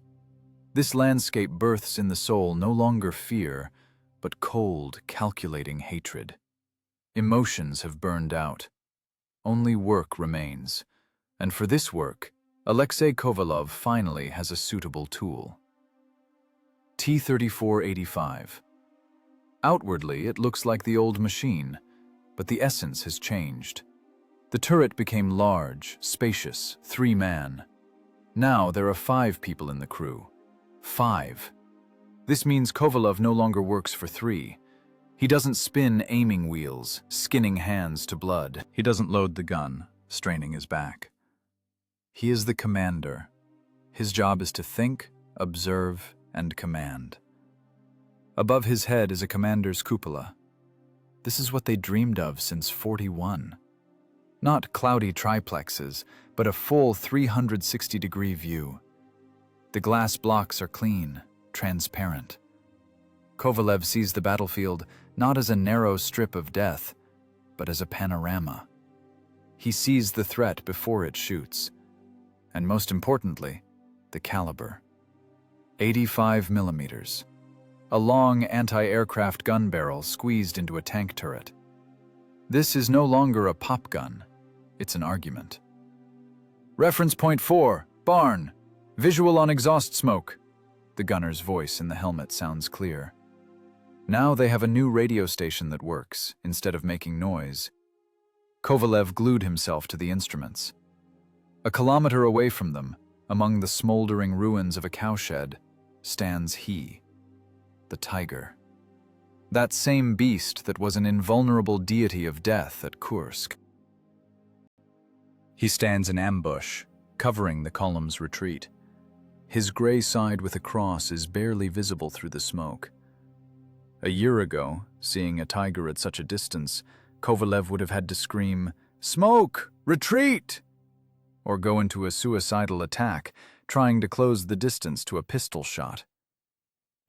This landscape births in the soul no longer fear, but cold, calculating hatred. Emotions have burned out. Only work remains. And for this work, Alexei Kovalev finally has a suitable tool. T-34-85. Outwardly, it looks like the old machine, but the essence has changed. The turret became large, spacious, 3-man. Now there are 5 people in the crew. 5. This means Kovalev no longer works for 3. He doesn't spin aiming wheels, skinning hands to blood. He doesn't load the gun, straining his back. He is the commander. His job is to think, observe, and command. Above his head is a commander's cupola. This is what they dreamed of since 41. Not cloudy triplexes, but a full 360-degree view. The glass blocks are clean, transparent. Kovalev sees the battlefield not as a narrow strip of death, but as a panorama. He sees the threat before it shoots, And most importantly, the caliber. 85 millimeters. A long anti-aircraft gun barrel squeezed into a tank turret. This is no longer a pop gun. It's an argument. Reference point 4, barn. Visual on exhaust smoke. The gunner's voice in the helmet sounds clear. Now they have a new radio station that works, instead of making noise. Kovalev glued himself to the instruments. A kilometer away from them, among the smoldering ruins of a cowshed, stands he, the tiger. That same beast that was an invulnerable deity of death at Kursk. He stands in ambush, covering the column's retreat. His gray side with a cross is barely visible through the smoke. A year ago, seeing a tiger at such a distance, Kovalev would have had to scream, "Smoke! Retreat!" or go into a suicidal attack, trying to close the distance to a pistol shot.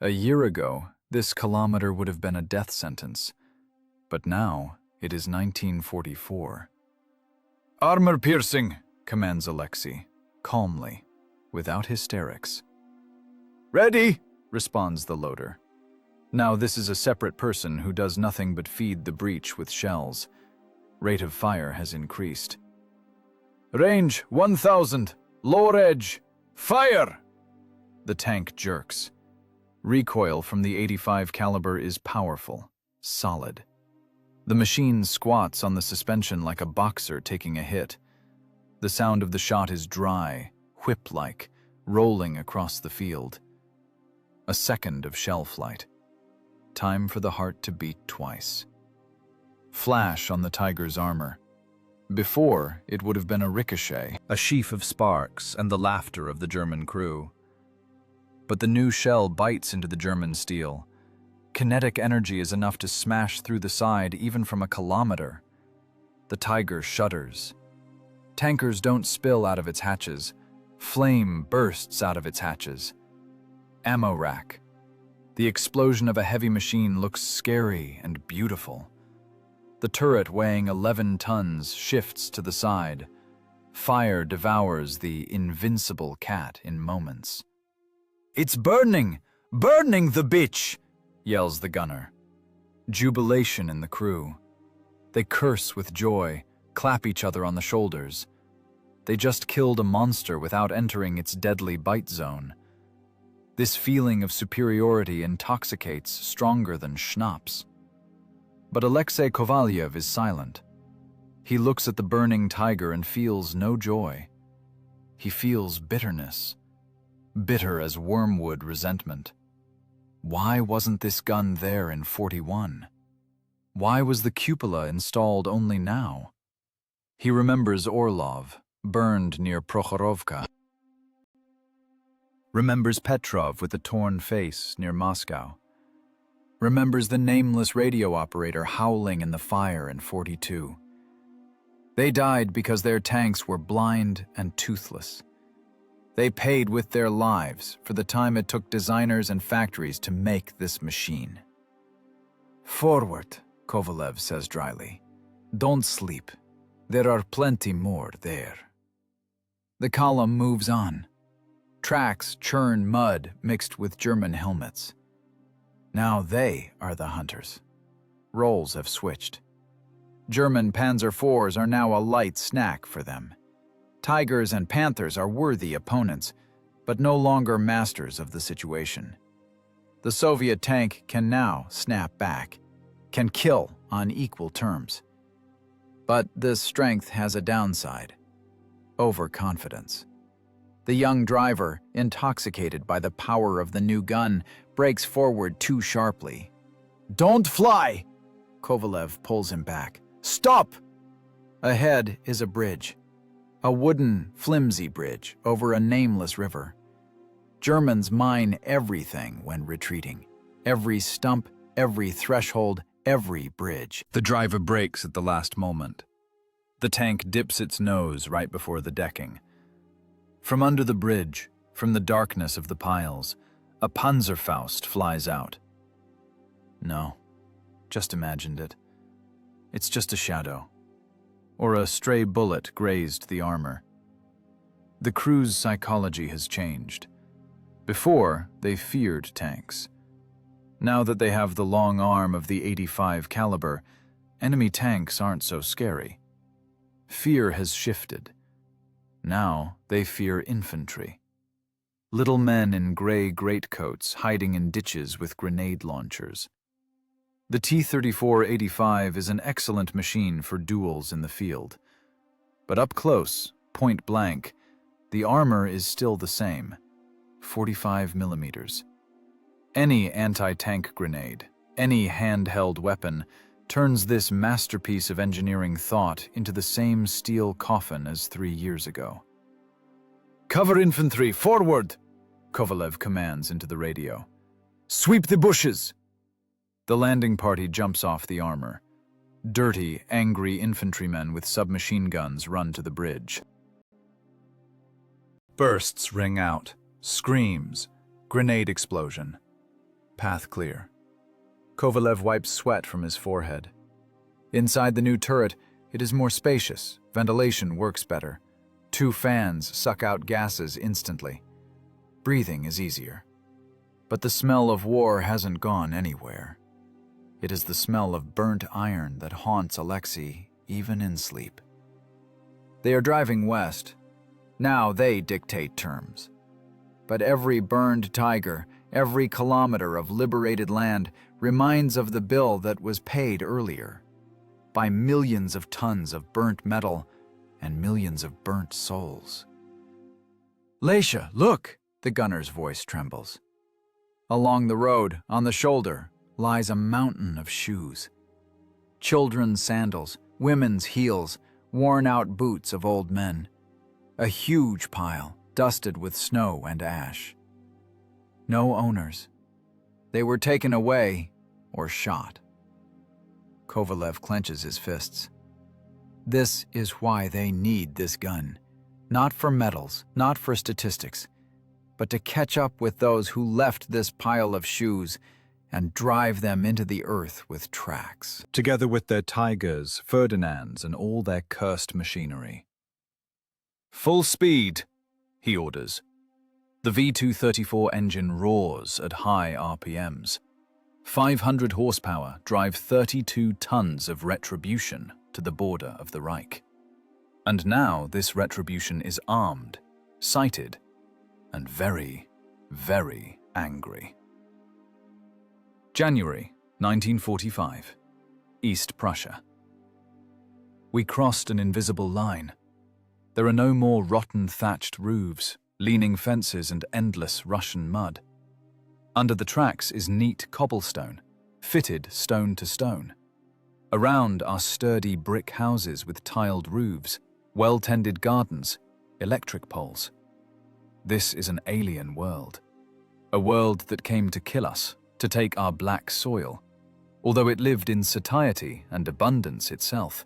A year ago, this kilometer would have been a death sentence, but now it is 1944. "Armor piercing," commands Alexei, calmly, without hysterics. "Ready," responds the loader. Now this is a separate person who does nothing but feed the breach with shells. Rate of fire has increased. "Range 1,000, lower edge, fire!" The tank jerks. Recoil from the 85 caliber is powerful, solid. The machine squats on the suspension like a boxer taking a hit. The sound of the shot is dry, whip-like, rolling across the field. A second of shell flight. Time for the heart to beat twice. Flash on the tiger's armor. Before, it would have been a ricochet, a sheaf of sparks, and the laughter of the German crew. But the new shell bites into the German steel. Kinetic energy is enough to smash through the side even from a kilometer. The tiger shudders. Tankers don't spill out of its hatches. Flame bursts out of its hatches. Ammo rack. The explosion of a heavy machine looks scary and beautiful. The turret weighing 11 tons shifts to the side. Fire devours the invincible cat in moments. "It's burning! Burning, the bitch!" yells the gunner. Jubilation in the crew. They curse with joy, clap each other on the shoulders. They just killed a monster without entering its deadly bite zone. This feeling of superiority intoxicates stronger than schnapps. But Alexei Kovalev is silent. He looks at the burning tiger and feels no joy. He feels bitterness. Bitter as wormwood resentment. Why wasn't this gun there in 41? Why was the cupola installed only now? He remembers Orlov, burned near Prokhorovka. Remembers Petrov with the torn face near Moscow. Remembers the nameless radio operator howling in the fire in 42. They died because their tanks were blind and toothless. They paid with their lives for the time it took designers and factories to make this machine. "Forward," Kovalev says dryly. "Don't sleep. There are plenty more there." The column moves on. Tracks churn mud mixed with German helmets. Now they are the hunters. Roles have switched. German Panzerfausts are now a light snack for them. Tigers and Panthers are worthy opponents, but no longer masters of the situation. The Soviet tank can now snap back, can kill on equal terms. But this strength has a downside: overconfidence. The young driver, intoxicated by the power of the new gun, breaks forward too sharply. "Don't fly!" Kovalev pulls him back. "Stop!" Ahead is a bridge. A wooden, flimsy bridge over a nameless river. Germans mine everything when retreating. Every stump, every threshold, every bridge. The driver brakes at the last moment. The tank dips its nose right before the decking. From under the bridge, from the darkness of the piles, a Panzerfaust flies out. No, just imagined it. It's just a shadow. Or a stray bullet grazed the armor. The crew's psychology has changed. Before, they feared tanks. Now that they have the long arm of the 85 caliber, enemy tanks aren't so scary. Fear has shifted. Now they fear infantry. Little men in gray greatcoats hiding in ditches with grenade launchers. The T-34-85 is an excellent machine for duels in the field. But up close, point blank, the armor is still the same, 45 millimeters. Any anti-tank grenade, any handheld weapon, turns this masterpiece of engineering thought into the same steel coffin as 3 years ago. "Cover infantry, forward!" Kovalev commands into the radio. "Sweep the bushes!" The landing party jumps off the armor. Dirty, angry infantrymen with submachine guns run to the bridge. Bursts ring out, screams, grenade explosion. Path clear. Kovalev wipes sweat from his forehead. Inside the new turret, it is more spacious, ventilation works better. 2 fans suck out gases instantly. Breathing is easier. But the smell of war hasn't gone anywhere. It is the smell of burnt iron that haunts Alexei even in sleep. They are driving west. Now they dictate terms. But every burned tiger, every kilometer of liberated land reminds of the bill that was paid earlier, by millions of tons of burnt metal and millions of burnt souls. "Leisha, look!" the gunner's voice trembles. Along the road, on the shoulder, lies a mountain of shoes. Children's sandals, women's heels, worn-out boots of old men. A huge pile, dusted with snow and ash. No owners. They were taken away or shot. Kovalev clenches his fists. This is why they need this gun. Not for medals, not for statistics, but to catch up with those who left this pile of shoes and drive them into the earth with tracks. Together with their tigers, Ferdinands, and all their cursed machinery. "Full speed," he orders. The V234 engine roars at high RPMs. 500 horsepower drive 32 tons of retribution to the border of the Reich. And now this retribution is armed, sighted, and very, very angry. January 1945, East Prussia. We crossed an invisible line. There are no more rotten thatched roofs, leaning fences, and endless Russian mud. Under the tracks is neat cobblestone, fitted stone to stone. Around are sturdy brick houses with tiled roofs, well-tended gardens, electric poles. This is an alien world. A world that came to kill us, to take our black soil, although it lived in satiety and abundance itself.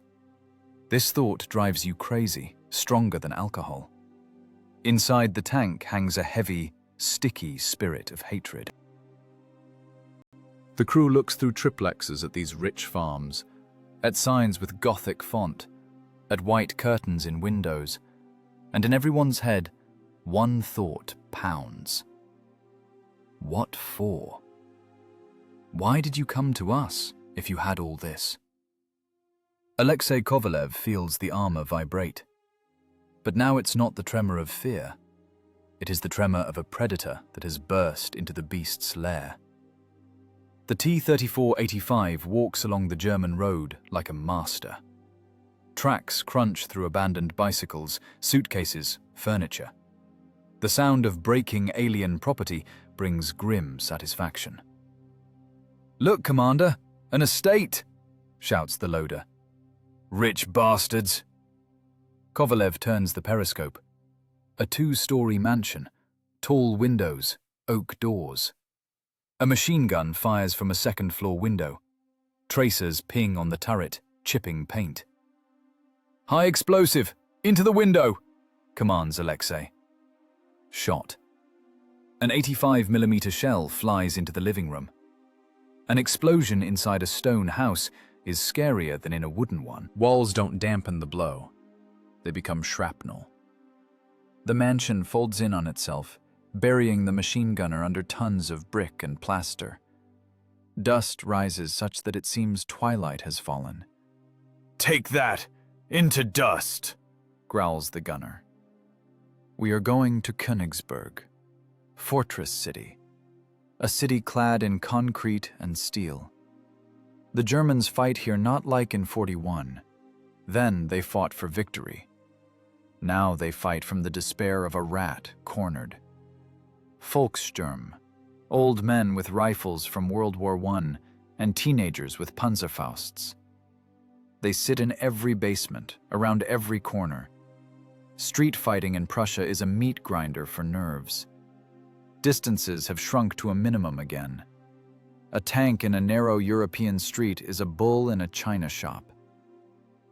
This thought drives you crazy, stronger than alcohol. Inside the tank hangs a heavy, sticky spirit of hatred. The crew looks through triplexes at these rich farms, at signs with Gothic font, at white curtains in windows, and in everyone's head, one thought pounds. What for? Why did you come to us if you had all this? Alexei Kovalev feels the armor vibrate. But now it's not the tremor of fear. It is the tremor of a predator that has burst into the beast's lair. The T-34-85 walks along the German road like a master. Tracks crunch through abandoned bicycles, suitcases, furniture. The sound of breaking alien property brings grim satisfaction. "Look, Commander, an estate!" shouts the loader. "Rich bastards!" Kovalev turns the periscope. A 2-story mansion, tall windows, oak doors. A machine gun fires from a second-floor window. Tracers ping on the turret, chipping paint. "High explosive! Into the window!" commands Alexei. Shot. An 85mm shell flies into the living room. An explosion inside a stone house is scarier than in a wooden one. Walls don't dampen the blow. They become shrapnel. The mansion folds in on itself, burying the machine gunner under tons of brick and plaster. Dust rises such that it seems twilight has fallen. "Take that! Into dust!" growls the gunner. We are going to Königsberg, Fortress City, a city clad in concrete and steel. The Germans fight here not like in 41. Then they fought for victory. Now they fight from the despair of a rat cornered. Volkssturm, old men with rifles from World War I and teenagers with Panzerfausts. They sit in every basement, around every corner. Street fighting in Prussia is a meat grinder for nerves. Distances have shrunk to a minimum again. A tank in a narrow European street is a bull in a china shop.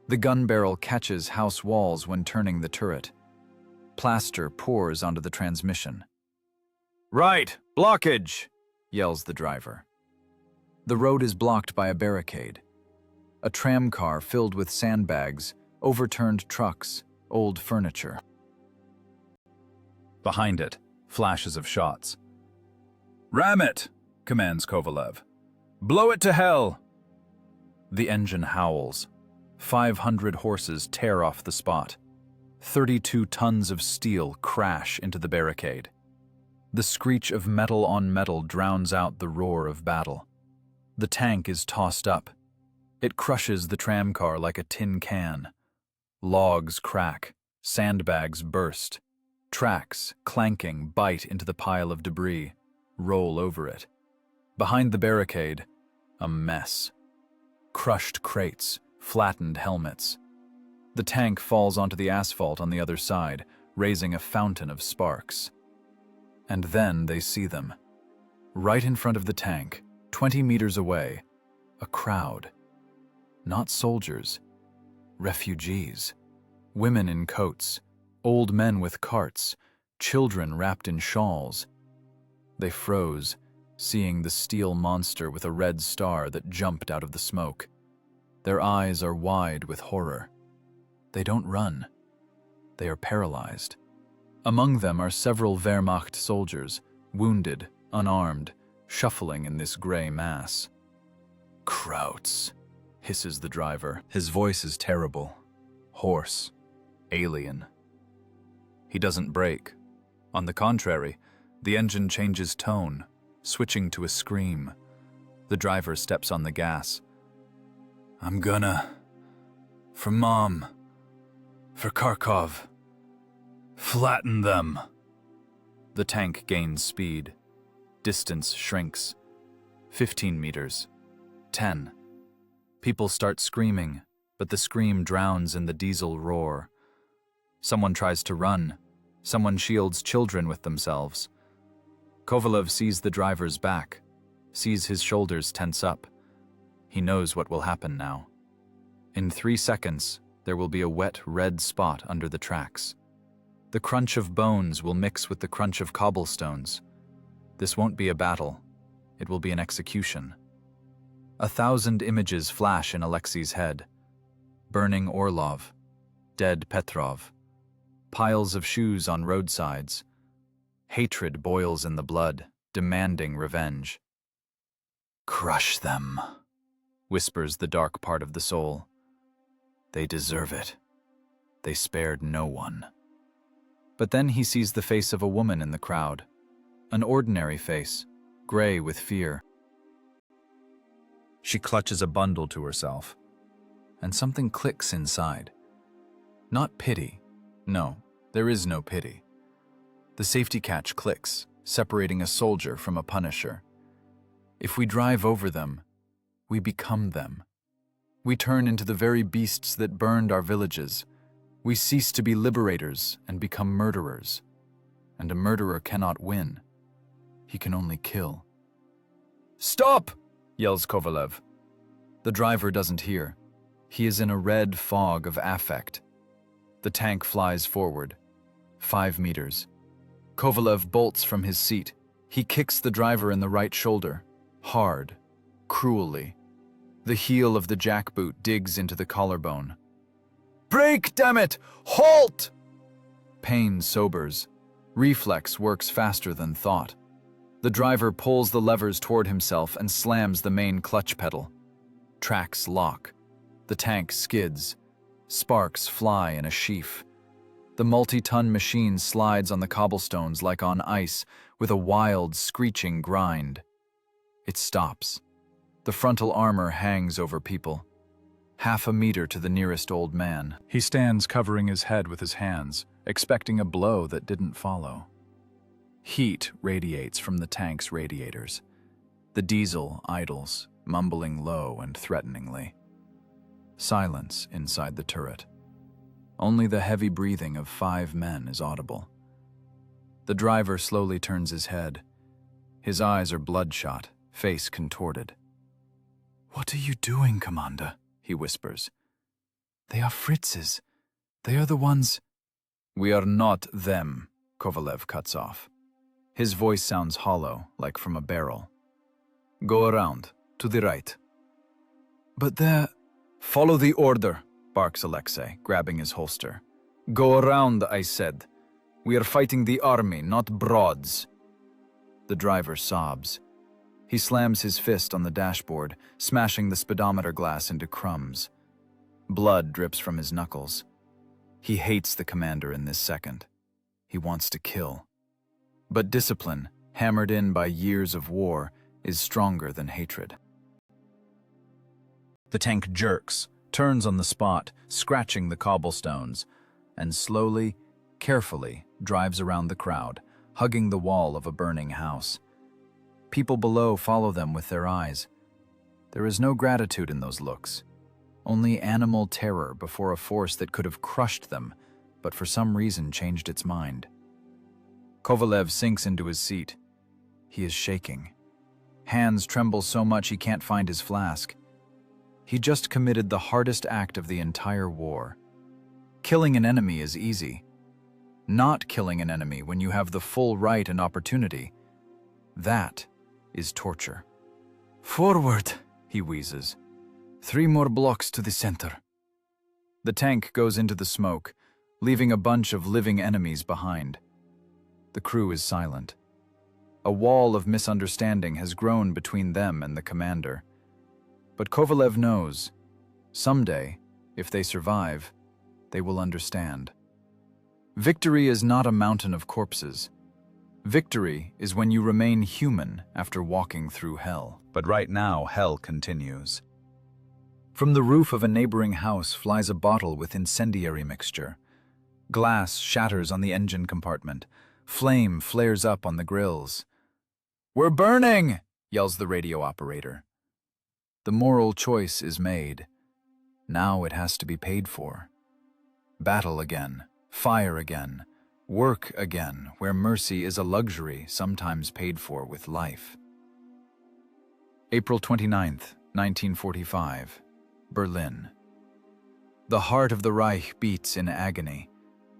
The gun barrel catches house walls when turning the turret. Plaster pours onto the transmission. "Right! Blockage!" yells the driver. The road is blocked by a barricade. A tram car filled with sandbags, overturned trucks, old furniture. Behind it, flashes of shots. "Ram it!" commands Kovalev. "Blow it to hell!" The engine howls. 500 horses tear off the spot. 32 tons of steel crash into the barricade. The screech of metal on metal drowns out the roar of battle. The tank is tossed up. It crushes the tramcar like a tin can. Logs crack, sandbags burst. Tracks, clanking, bite into the pile of debris, roll over it. Behind the barricade, a mess. Crushed crates, flattened helmets. The tank falls onto the asphalt on the other side, raising a fountain of sparks. And then they see them. Right in front of the tank, 20 meters away, a crowd. Not soldiers, refugees. Women in coats, old men with carts, children wrapped in shawls. They froze, seeing the steel monster with a red star that jumped out of the smoke. Their eyes are wide with horror. They don't run. They are paralyzed. Among them are several Wehrmacht soldiers, wounded, unarmed, shuffling in this gray mass. "Krauts," hisses the driver. His voice is terrible, hoarse, alien. He doesn't brake. On the contrary, the engine changes tone, switching to a scream. The driver steps on the gas. "I'm gonna... for Mom. For Kharkov. Flatten them." The tank gains speed. Distance shrinks. 15 meters. 10. People start screaming, but the scream drowns in the diesel roar. Someone tries to run. Someone shields children with themselves. Kovalev sees the driver's back, sees his shoulders tense up. He knows what will happen now. In 3 seconds, there will be a wet red spot under the tracks. The crunch of bones will mix with the crunch of cobblestones. This won't be a battle. It will be an execution. 1,000 images flash in Alexei's head. Burning Orlov, dead Petrov, piles of shoes on roadsides. Hatred boils in the blood, demanding revenge. "Crush them," whispers the dark part of the soul. "They deserve it. They spared no one." But then he sees the face of a woman in the crowd. An ordinary face, gray with fear. She clutches a bundle to herself, and something clicks inside. Not pity. No, there is no pity. The safety catch clicks, separating a soldier from a punisher. If we drive over them, we become them. We turn into the very beasts that burned our villages. We cease to be liberators and become murderers. And a murderer cannot win. He can only kill. "Stop!" yells Kovalev. The driver doesn't hear. He is in a red fog of affect. The tank flies forward. 5 meters. Kovalev bolts from his seat. He kicks the driver in the right shoulder, hard, cruelly. The heel of the jackboot digs into the collarbone. "Brake, damn it! Halt!" Pain sobers. Reflex works faster than thought. The driver pulls the levers toward himself and slams the main clutch pedal. Tracks lock. The tank skids. Sparks fly in a sheaf. The multi-ton machine slides on the cobblestones like on ice with a wild, screeching grind. It stops. The frontal armor hangs over people. Half a meter to the nearest old man. He stands covering his head with his hands, expecting a blow that didn't follow. Heat radiates from the tank's radiators. The diesel idles, mumbling low and threateningly. Silence inside the turret. Only the heavy breathing of 5 men is audible. The driver slowly turns his head. His eyes are bloodshot, face contorted. "What are you doing, Commander?" he whispers. "They are Fritz's. They are the ones—" "We are not them," Kovalev cuts off. His voice sounds hollow, like from a barrel. "Go around, to the right." "But they're—" "Follow the order," barks Alexei, grabbing his holster. "Go around, I said. We are fighting the army, not broads." The driver sobs. He slams his fist on the dashboard, smashing the speedometer glass into crumbs. Blood drips from his knuckles. He hates the commander in this second. He wants to kill. But discipline, hammered in by years of war, is stronger than hatred. The tank jerks, turns on the spot, scratching the cobblestones, and slowly, carefully drives around the crowd, hugging the wall of a burning house. People below follow them with their eyes. There is no gratitude in those looks, only animal terror before a force that could have crushed them, but for some reason changed its mind. Kovalev sinks into his seat. He is shaking. Hands tremble so much he can't find his flask. He just committed the hardest act of the entire war. Killing an enemy is easy. Not killing an enemy when you have the full right and opportunity, that is torture. "Forward," he wheezes. 3 more blocks to the center." The tank goes into the smoke, leaving a bunch of living enemies behind. The crew is silent. A wall of misunderstanding has grown between them and the commander. But Kovalev knows, someday, if they survive, they will understand. Victory is not a mountain of corpses. Victory is when you remain human after walking through hell. But right now, hell continues. From the roof of a neighboring house flies a bottle with incendiary mixture. Glass shatters on the engine compartment. Flame flares up on the grills. "We're burning!" yells the radio operator. The moral choice is made. Now it has to be paid for. Battle again, fire again, work again, where mercy is a luxury sometimes paid for with life. April 29th, 1945, Berlin. The heart of the Reich beats in agony,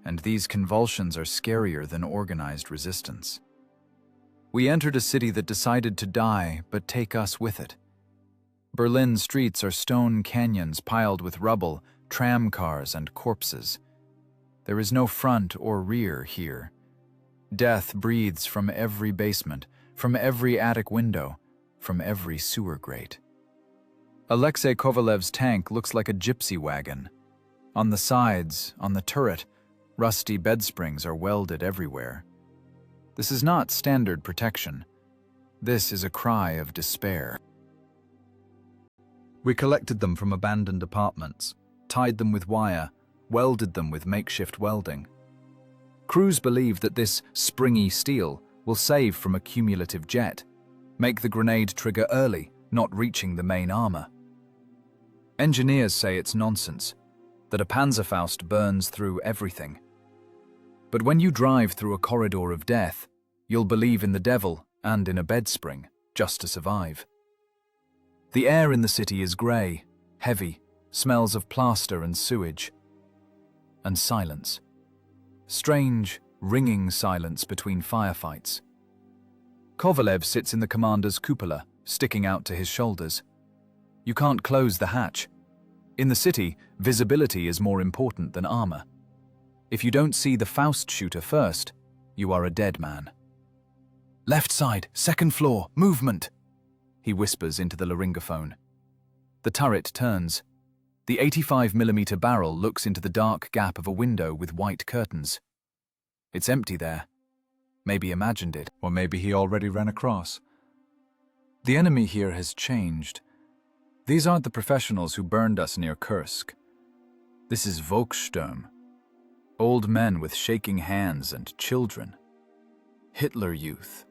and these convulsions are scarier than organized resistance. We entered a city that decided to die, but take us with it. Berlin streets are stone canyons piled with rubble, tram cars, and corpses. There is no front or rear here. Death breathes from every basement, from every attic window, from every sewer grate. Alexei Kovalev's tank looks like a gypsy wagon. On the sides, on the turret, rusty bed springs are welded everywhere. This is not standard protection. This is a cry of despair. We collected them from abandoned apartments, tied them with wire, welded them with makeshift welding. Crews believe that this springy steel will save from a cumulative jet, make the grenade trigger early, not reaching the main armor. Engineers say it's nonsense, that a Panzerfaust burns through everything. But when you drive through a corridor of death, you'll believe in the devil and in a bed spring, just to survive. The air in the city is grey, heavy, smells of plaster and sewage. And silence. Strange, ringing silence between firefights. Kovalev sits in the commander's cupola, sticking out to his shoulders. You can't close the hatch. In the city, visibility is more important than armor. If you don't see the Faust shooter first, you are a dead man. "Left side, second floor, movement," he whispers into the laryngophone. The turret turns. The 85mm barrel looks into the dark gap of a window with white curtains. It's empty there. Maybe imagined it, or maybe he already ran across. The enemy here has changed. These aren't the professionals who burned us near Kursk. This is Volkssturm. Old men with shaking hands and children. Hitler Youth.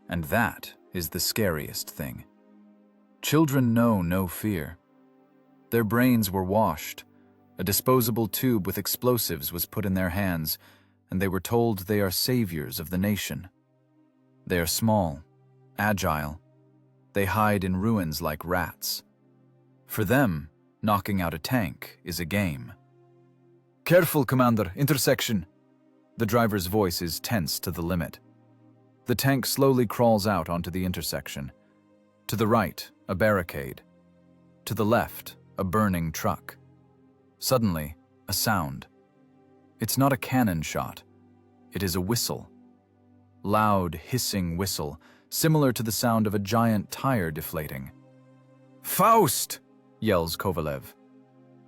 And that is the scariest thing. Children know no fear. Their brains were washed. A disposable tube with explosives was put in their hands, and they were told they are saviors of the nation. They are small, agile. They hide in ruins like rats. For them, knocking out a tank is a game. "Careful, Commander, intersection." The driver's voice is tense to the limit. The tank slowly crawls out onto the intersection. To the right, a barricade. To the left, a burning truck. Suddenly, a sound. It's not a cannon shot. It is a whistle. Loud, hissing whistle, similar to the sound of a giant tire deflating. "Faust!" yells Kovalev.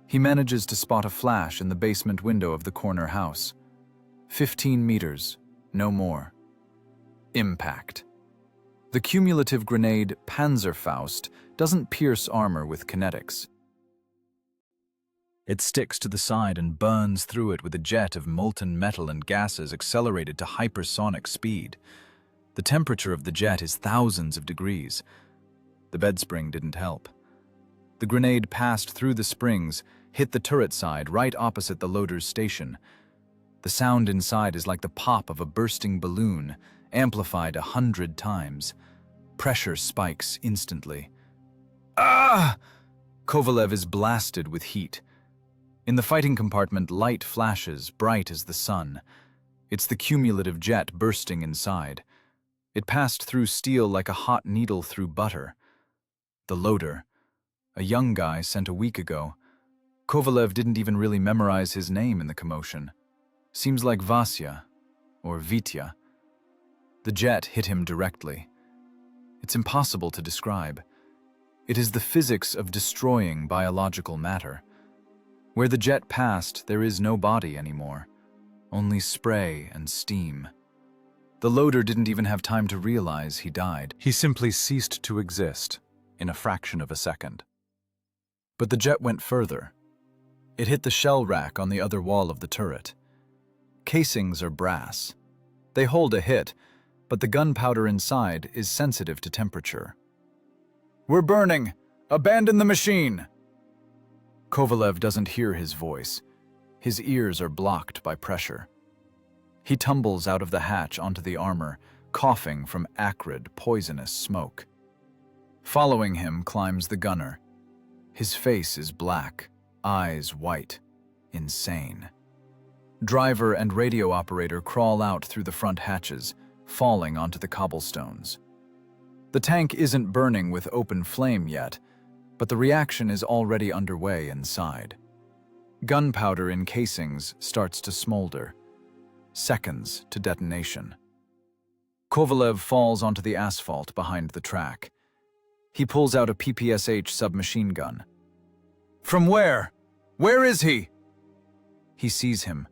He manages to spot a flash in the basement window of the corner house. 15 meters, no more. Impact. The cumulative grenade Panzerfaust doesn't pierce armor with kinetics. It sticks to the side and burns through it with a jet of molten metal and gases accelerated to hypersonic speed. The temperature of the jet is thousands of degrees. The bed spring didn't help. The grenade passed through the springs, hit the turret side right opposite the loader's station. The sound inside is like the pop of a bursting balloon, amplified 100 times. Pressure spikes instantly. Ah! Kovalev is blasted with heat. In the fighting compartment, light flashes, bright as the sun. It's the cumulative jet bursting inside. It passed through steel like a hot needle through butter. The loader, a young guy sent a week ago. Kovalev didn't even really memorize his name in the commotion. Seems like Vasya, or Vitya. The jet hit him directly. It's impossible to describe. It is the physics of destroying biological matter. Where the jet passed, there is no body anymore, only spray and steam. The loader didn't even have time to realize he died. He simply ceased to exist in a fraction of a second. But the jet went further. It hit the shell rack on the other wall of the turret. Casings are brass. They hold a hit, but the gunpowder inside is sensitive to temperature. "We're burning! Abandon the machine!" Kovalev doesn't hear his voice. His ears are blocked by pressure. He tumbles out of the hatch onto the armor, coughing from acrid, poisonous smoke. Following him climbs the gunner. His face is black, eyes white, insane. Driver and radio operator crawl out through the front hatches, falling onto the cobblestones. The tank isn't burning with open flame yet, but the reaction is already underway inside. Gunpowder in casings starts to smolder. Seconds to detonation. Kovalev falls onto the asphalt behind the track. He pulls out a PPSH submachine gun. "From where? Where is he?" He sees him.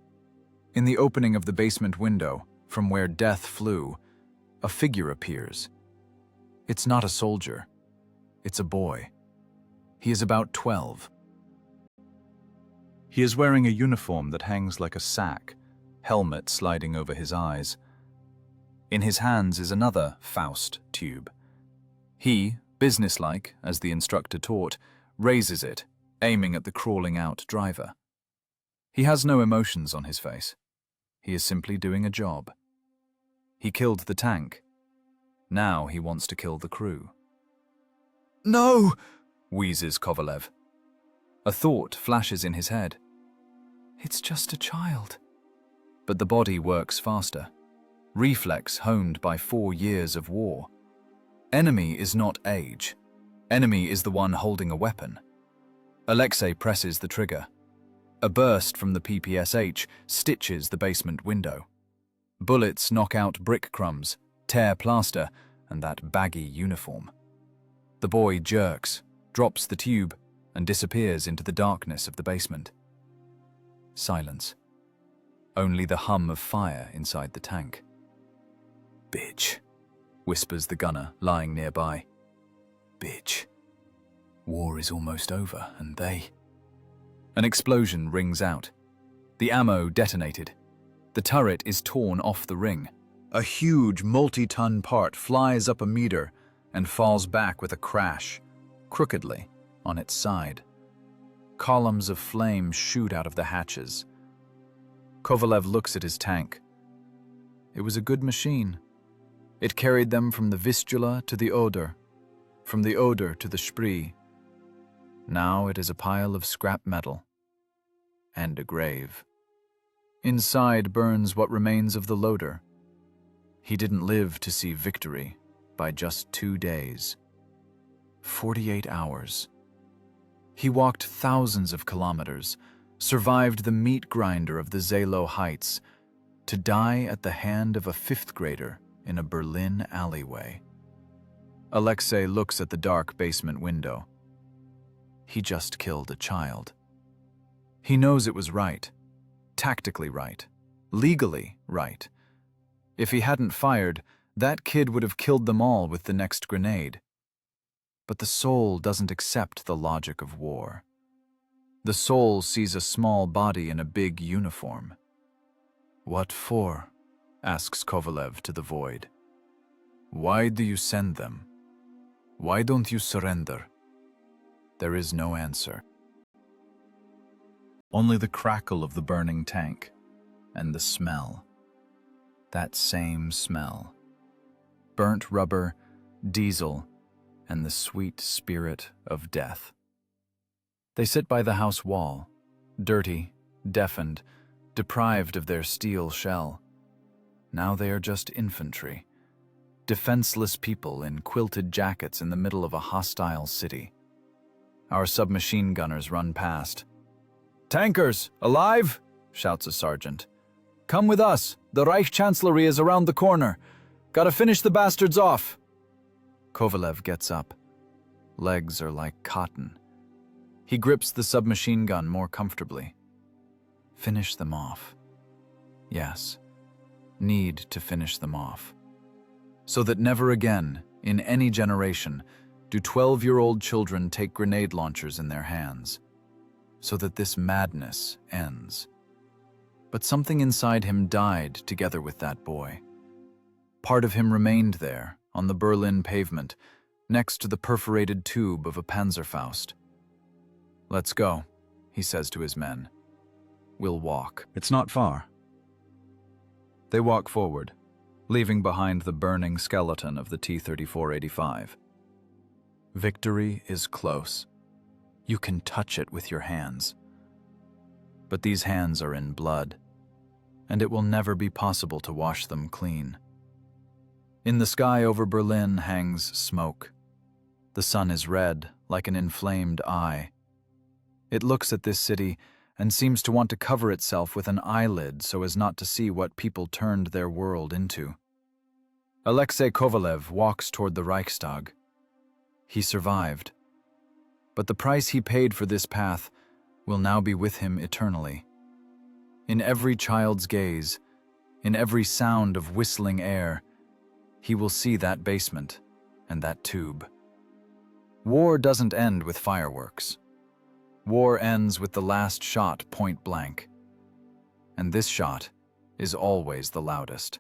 In the opening of the basement window, from where death flew, a figure appears. It's not a soldier. It's a boy. He is about 12. He is wearing a uniform that hangs like a sack, helmet sliding over his eyes. In his hands is another Faust tube. He, businesslike, as the instructor taught, raises it, aiming at the crawling out driver. He has no emotions on his face. He is simply doing a job. He killed the tank. Now he wants to kill the crew. "No!" wheezes Kovalev. A thought flashes in his head. It's just a child. But the body works faster. Reflex honed by 4 years of war. Enemy is not age. Enemy is the one holding a weapon. Alexei presses the trigger. A burst from the PPSH stitches the basement window. Bullets knock out brick crumbs, tear plaster, and that baggy uniform. The boy jerks, drops the tube, and disappears into the darkness of the basement. Silence. Only the hum of fire inside the tank. "Bitch," whispers the gunner lying nearby. "Bitch. War is almost over, and they..." An explosion rings out. The ammo detonated. The turret is torn off the ring. A huge multi-ton part flies up a meter and falls back with a crash, crookedly, on its side. Columns of flame shoot out of the hatches. Kovalev looks at his tank. It was a good machine. It carried them from the Vistula to the Oder, from the Oder to the Spree. Now it is a pile of scrap metal and a grave. Inside burns what remains of the loader. He didn't live to see victory by just 2 days. 48 hours. He walked thousands of kilometers, survived the meat grinder of the Zalo Heights, to die at the hand of a 5th grader in a Berlin alleyway. Alexei looks at the dark basement window. He just killed a child. He knows it was right, tactically right, legally right. If he hadn't fired, that kid would have killed them all with the next grenade. But the soul doesn't accept the logic of war. The soul sees a small body in a big uniform. "What for?" asks Kovalev to the void. "Why do you send them? Why don't you surrender?" There is no answer. Only the crackle of the burning tank and the smell. That same smell. Burnt rubber, diesel, and the sweet spirit of death. They sit by the house wall, dirty, deafened, deprived of their steel shell. Now they are just infantry, defenseless people in quilted jackets in the middle of a hostile city. Our submachine gunners run past. "Tankers, alive?" shouts a sergeant. "Come with us. The Reich Chancellery is around the corner. Gotta finish the bastards off." Kovalev gets up. Legs are like cotton. He grips the submachine gun more comfortably. Finish them off. Yes, need to finish them off. So that never again, in any generation, do 12-year-old children take grenade launchers in their hands. So that this madness ends. But something inside him died together with that boy. Part of him remained there, on the Berlin pavement, next to the perforated tube of a Panzerfaust. "Let's go," he says to his men. "We'll walk. It's not far." They walk forward, leaving behind the burning skeleton of the T-34-85. Victory is close. You can touch it with your hands. But these hands are in blood, and it will never be possible to wash them clean. In the sky over Berlin hangs smoke. The sun is red, like an inflamed eye. It looks at this city and seems to want to cover itself with an eyelid so as not to see what people turned their world into. Alexei Kovalev walks toward the Reichstag. He survived. But the price he paid for this path will now be with him eternally. In every child's gaze, in every sound of whistling air, he will see that basement and that tube. War doesn't end with fireworks. War ends with the last shot point blank. And this shot is always the loudest.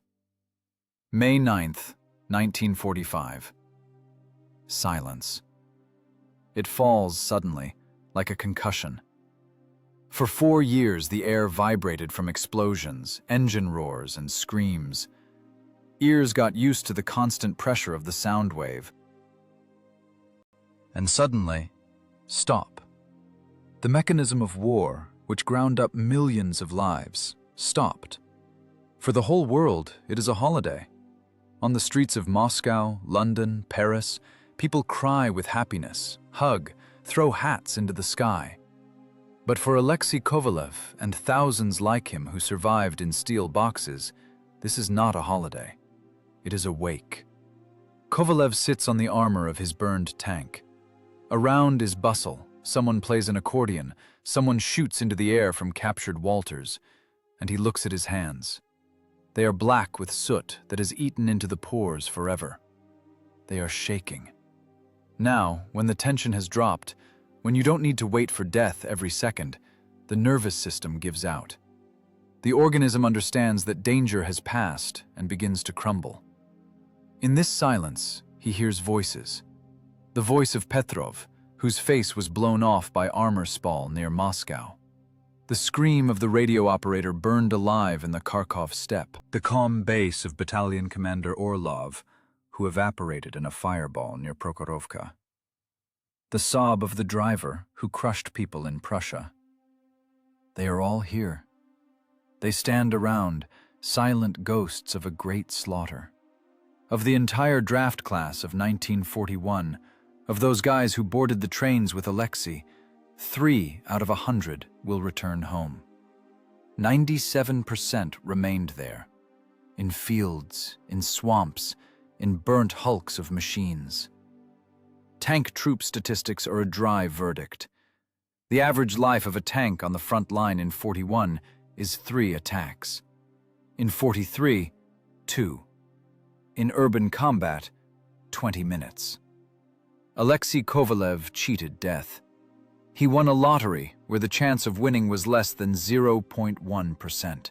May 9th, 1945. Silence. It falls suddenly, like a concussion. For 4 years, the air vibrated from explosions, engine roars, and screams. Ears got used to the constant pressure of the sound wave. And suddenly, stop. The mechanism of war, which ground up millions of lives, stopped. For the whole world, it is a holiday. On the streets of Moscow, London, Paris, people cry with happiness, hug, throw hats into the sky. But for Alexei Kovalev and thousands like him who survived in steel boxes, this is not a holiday. It is a wake. Kovalev sits on the armor of his burned tank. Around is bustle. Someone plays an accordion. Someone shoots into the air from captured Walters. And he looks at his hands. They are black with soot that has eaten into the pores forever. They are shaking. Now, when the tension has dropped, when you don't need to wait for death every second, the nervous system gives out. The organism understands that danger has passed and begins to crumble. In this silence, he hears voices. The voice of Petrov, whose face was blown off by armor spall near Moscow. The scream of the radio operator burned alive in the Kharkov steppe. The calm bass of Battalion Commander Orlov, who evaporated in a fireball near Prokhorovka. The sob of the driver who crushed people in Prussia. They are all here. They stand around, silent ghosts of a great slaughter. Of the entire draft class of 1941, of those guys who boarded the trains with Alexei, 3 out of 100 will return home. 97% remained there, in fields, in swamps, in burnt hulks of machines. Tank troop statistics are a dry verdict. The average life of a tank on the front line in 41 is 3 attacks. In 43, 2. In urban combat, 20 minutes. Alexei Kovalev cheated death. He won a lottery where the chance of winning was less than 0.1%.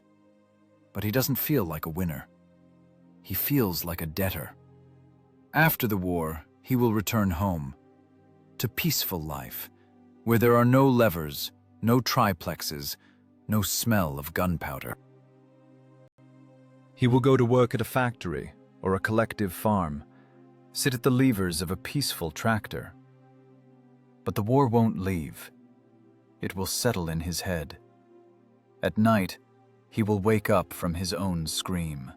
But he doesn't feel like a winner. He feels like a debtor. After the war, he will return home, to peaceful life, where there are no levers, no triplexes, no smell of gunpowder. He will go to work at a factory or a collective farm, sit at the levers of a peaceful tractor. But the war won't leave. It will settle in his head. At night, he will wake up from his own scream.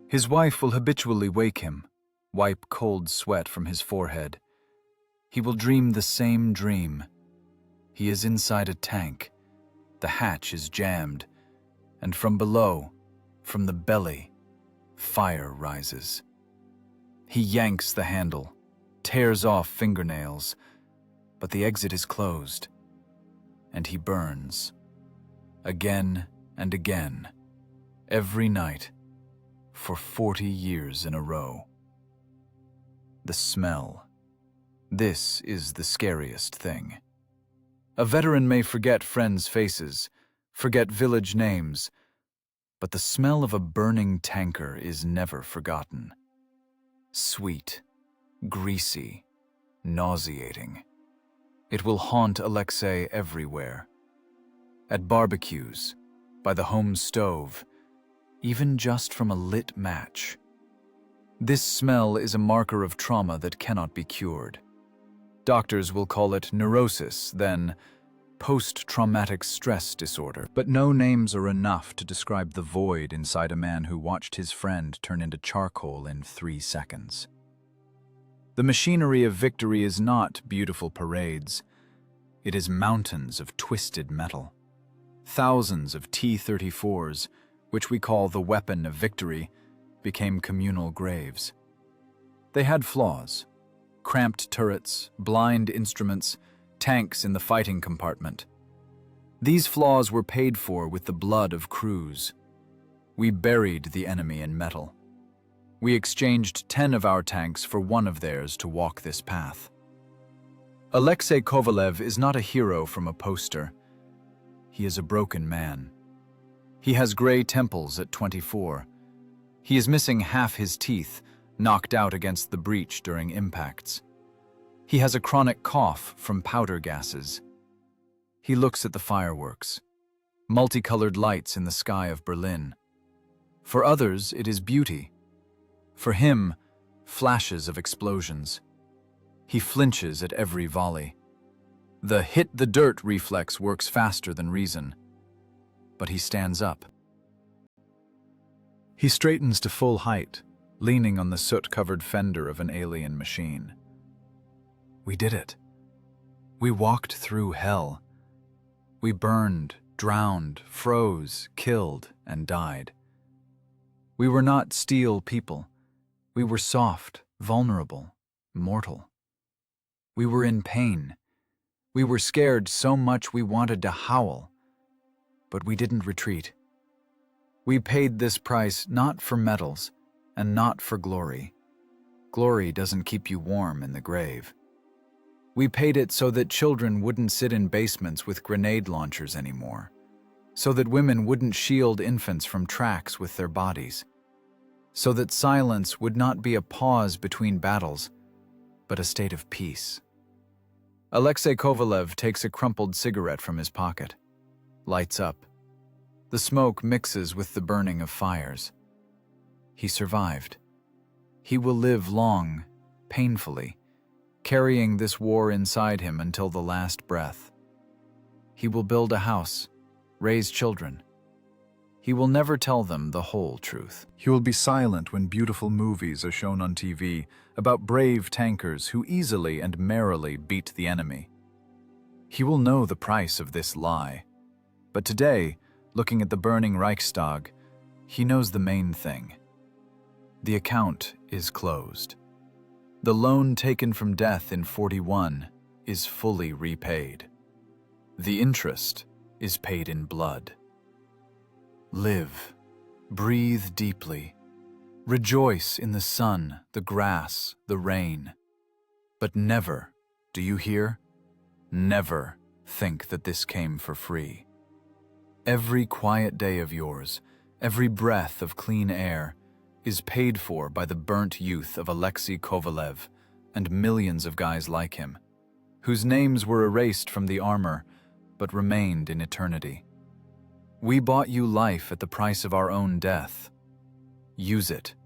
His wife will habitually wake him, wipe cold sweat from his forehead. He will dream the same dream. He is inside a tank. The hatch is jammed, and from below, from the belly, fire rises. He yanks the handle, tears off fingernails, but the exit is closed, and he burns. Again and again, every night, for 40 years in a row. The smell. This is the scariest thing. A veteran may forget friends' faces, forget village names, but the smell of a burning tanker is never forgotten. Sweet, greasy, nauseating. It will haunt Alexei everywhere. At barbecues, by the home stove, even just from a lit match. This smell is a marker of trauma that cannot be cured. Doctors will call it neurosis, then post-traumatic stress disorder. But no names are enough to describe the void inside a man who watched his friend turn into charcoal in 3 seconds. The machinery of victory is not beautiful parades. It is mountains of twisted metal. Thousands of T-34s, which we call the weapon of victory, became communal graves. They had flaws. Cramped turrets, blind instruments, tanks in the fighting compartment. These flaws were paid for with the blood of crews. We buried the enemy in metal. We exchanged 10 of our tanks for 1 of theirs to walk this path. Alexei Kovalev is not a hero from a poster. He is a broken man. He has gray temples at 24. He is missing half his teeth, knocked out against the breach during impacts. He has a chronic cough from powder gases. He looks at the fireworks, multicolored lights in the sky of Berlin. For others, it is beauty. For him, flashes of explosions. He flinches at every volley. The hit the dirt reflex works faster than reason. But he stands up. He straightens to full height, leaning on the soot-covered fender of an alien machine. We did it. We walked through hell. We burned, drowned, froze, killed, and died. We were not steel people. We were soft, vulnerable, mortal. We were in pain. We were scared so much we wanted to howl. But we didn't retreat. We paid this price not for medals and not for glory. Glory doesn't keep you warm in the grave. We paid it so that children wouldn't sit in basements with grenade launchers anymore, so that women wouldn't shield infants from tracks with their bodies, so that silence would not be a pause between battles, but a state of peace. Alexei Kovalev takes a crumpled cigarette from his pocket, lights up. The smoke mixes with the burning of fires. He survived. He will live long, painfully, carrying this war inside him until the last breath. He will build a house, raise children. He will never tell them the whole truth. He will be silent when beautiful movies are shown on TV about brave tankers who easily and merrily beat the enemy. He will know the price of this lie. But today, looking at the burning Reichstag, he knows the main thing. The account is closed. The loan taken from death in 41 is fully repaid. The interest is paid in blood. Live, breathe deeply, rejoice in the sun, the grass, the rain. But never, do you hear? Never think that this came for free. Every quiet day of yours, every breath of clean air, is paid for by the burnt youth of Alexei Kovalev and millions of guys like him, whose names were erased from the armor but remained in eternity. We bought you life at the price of our own death. Use it,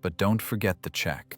but don't forget the check.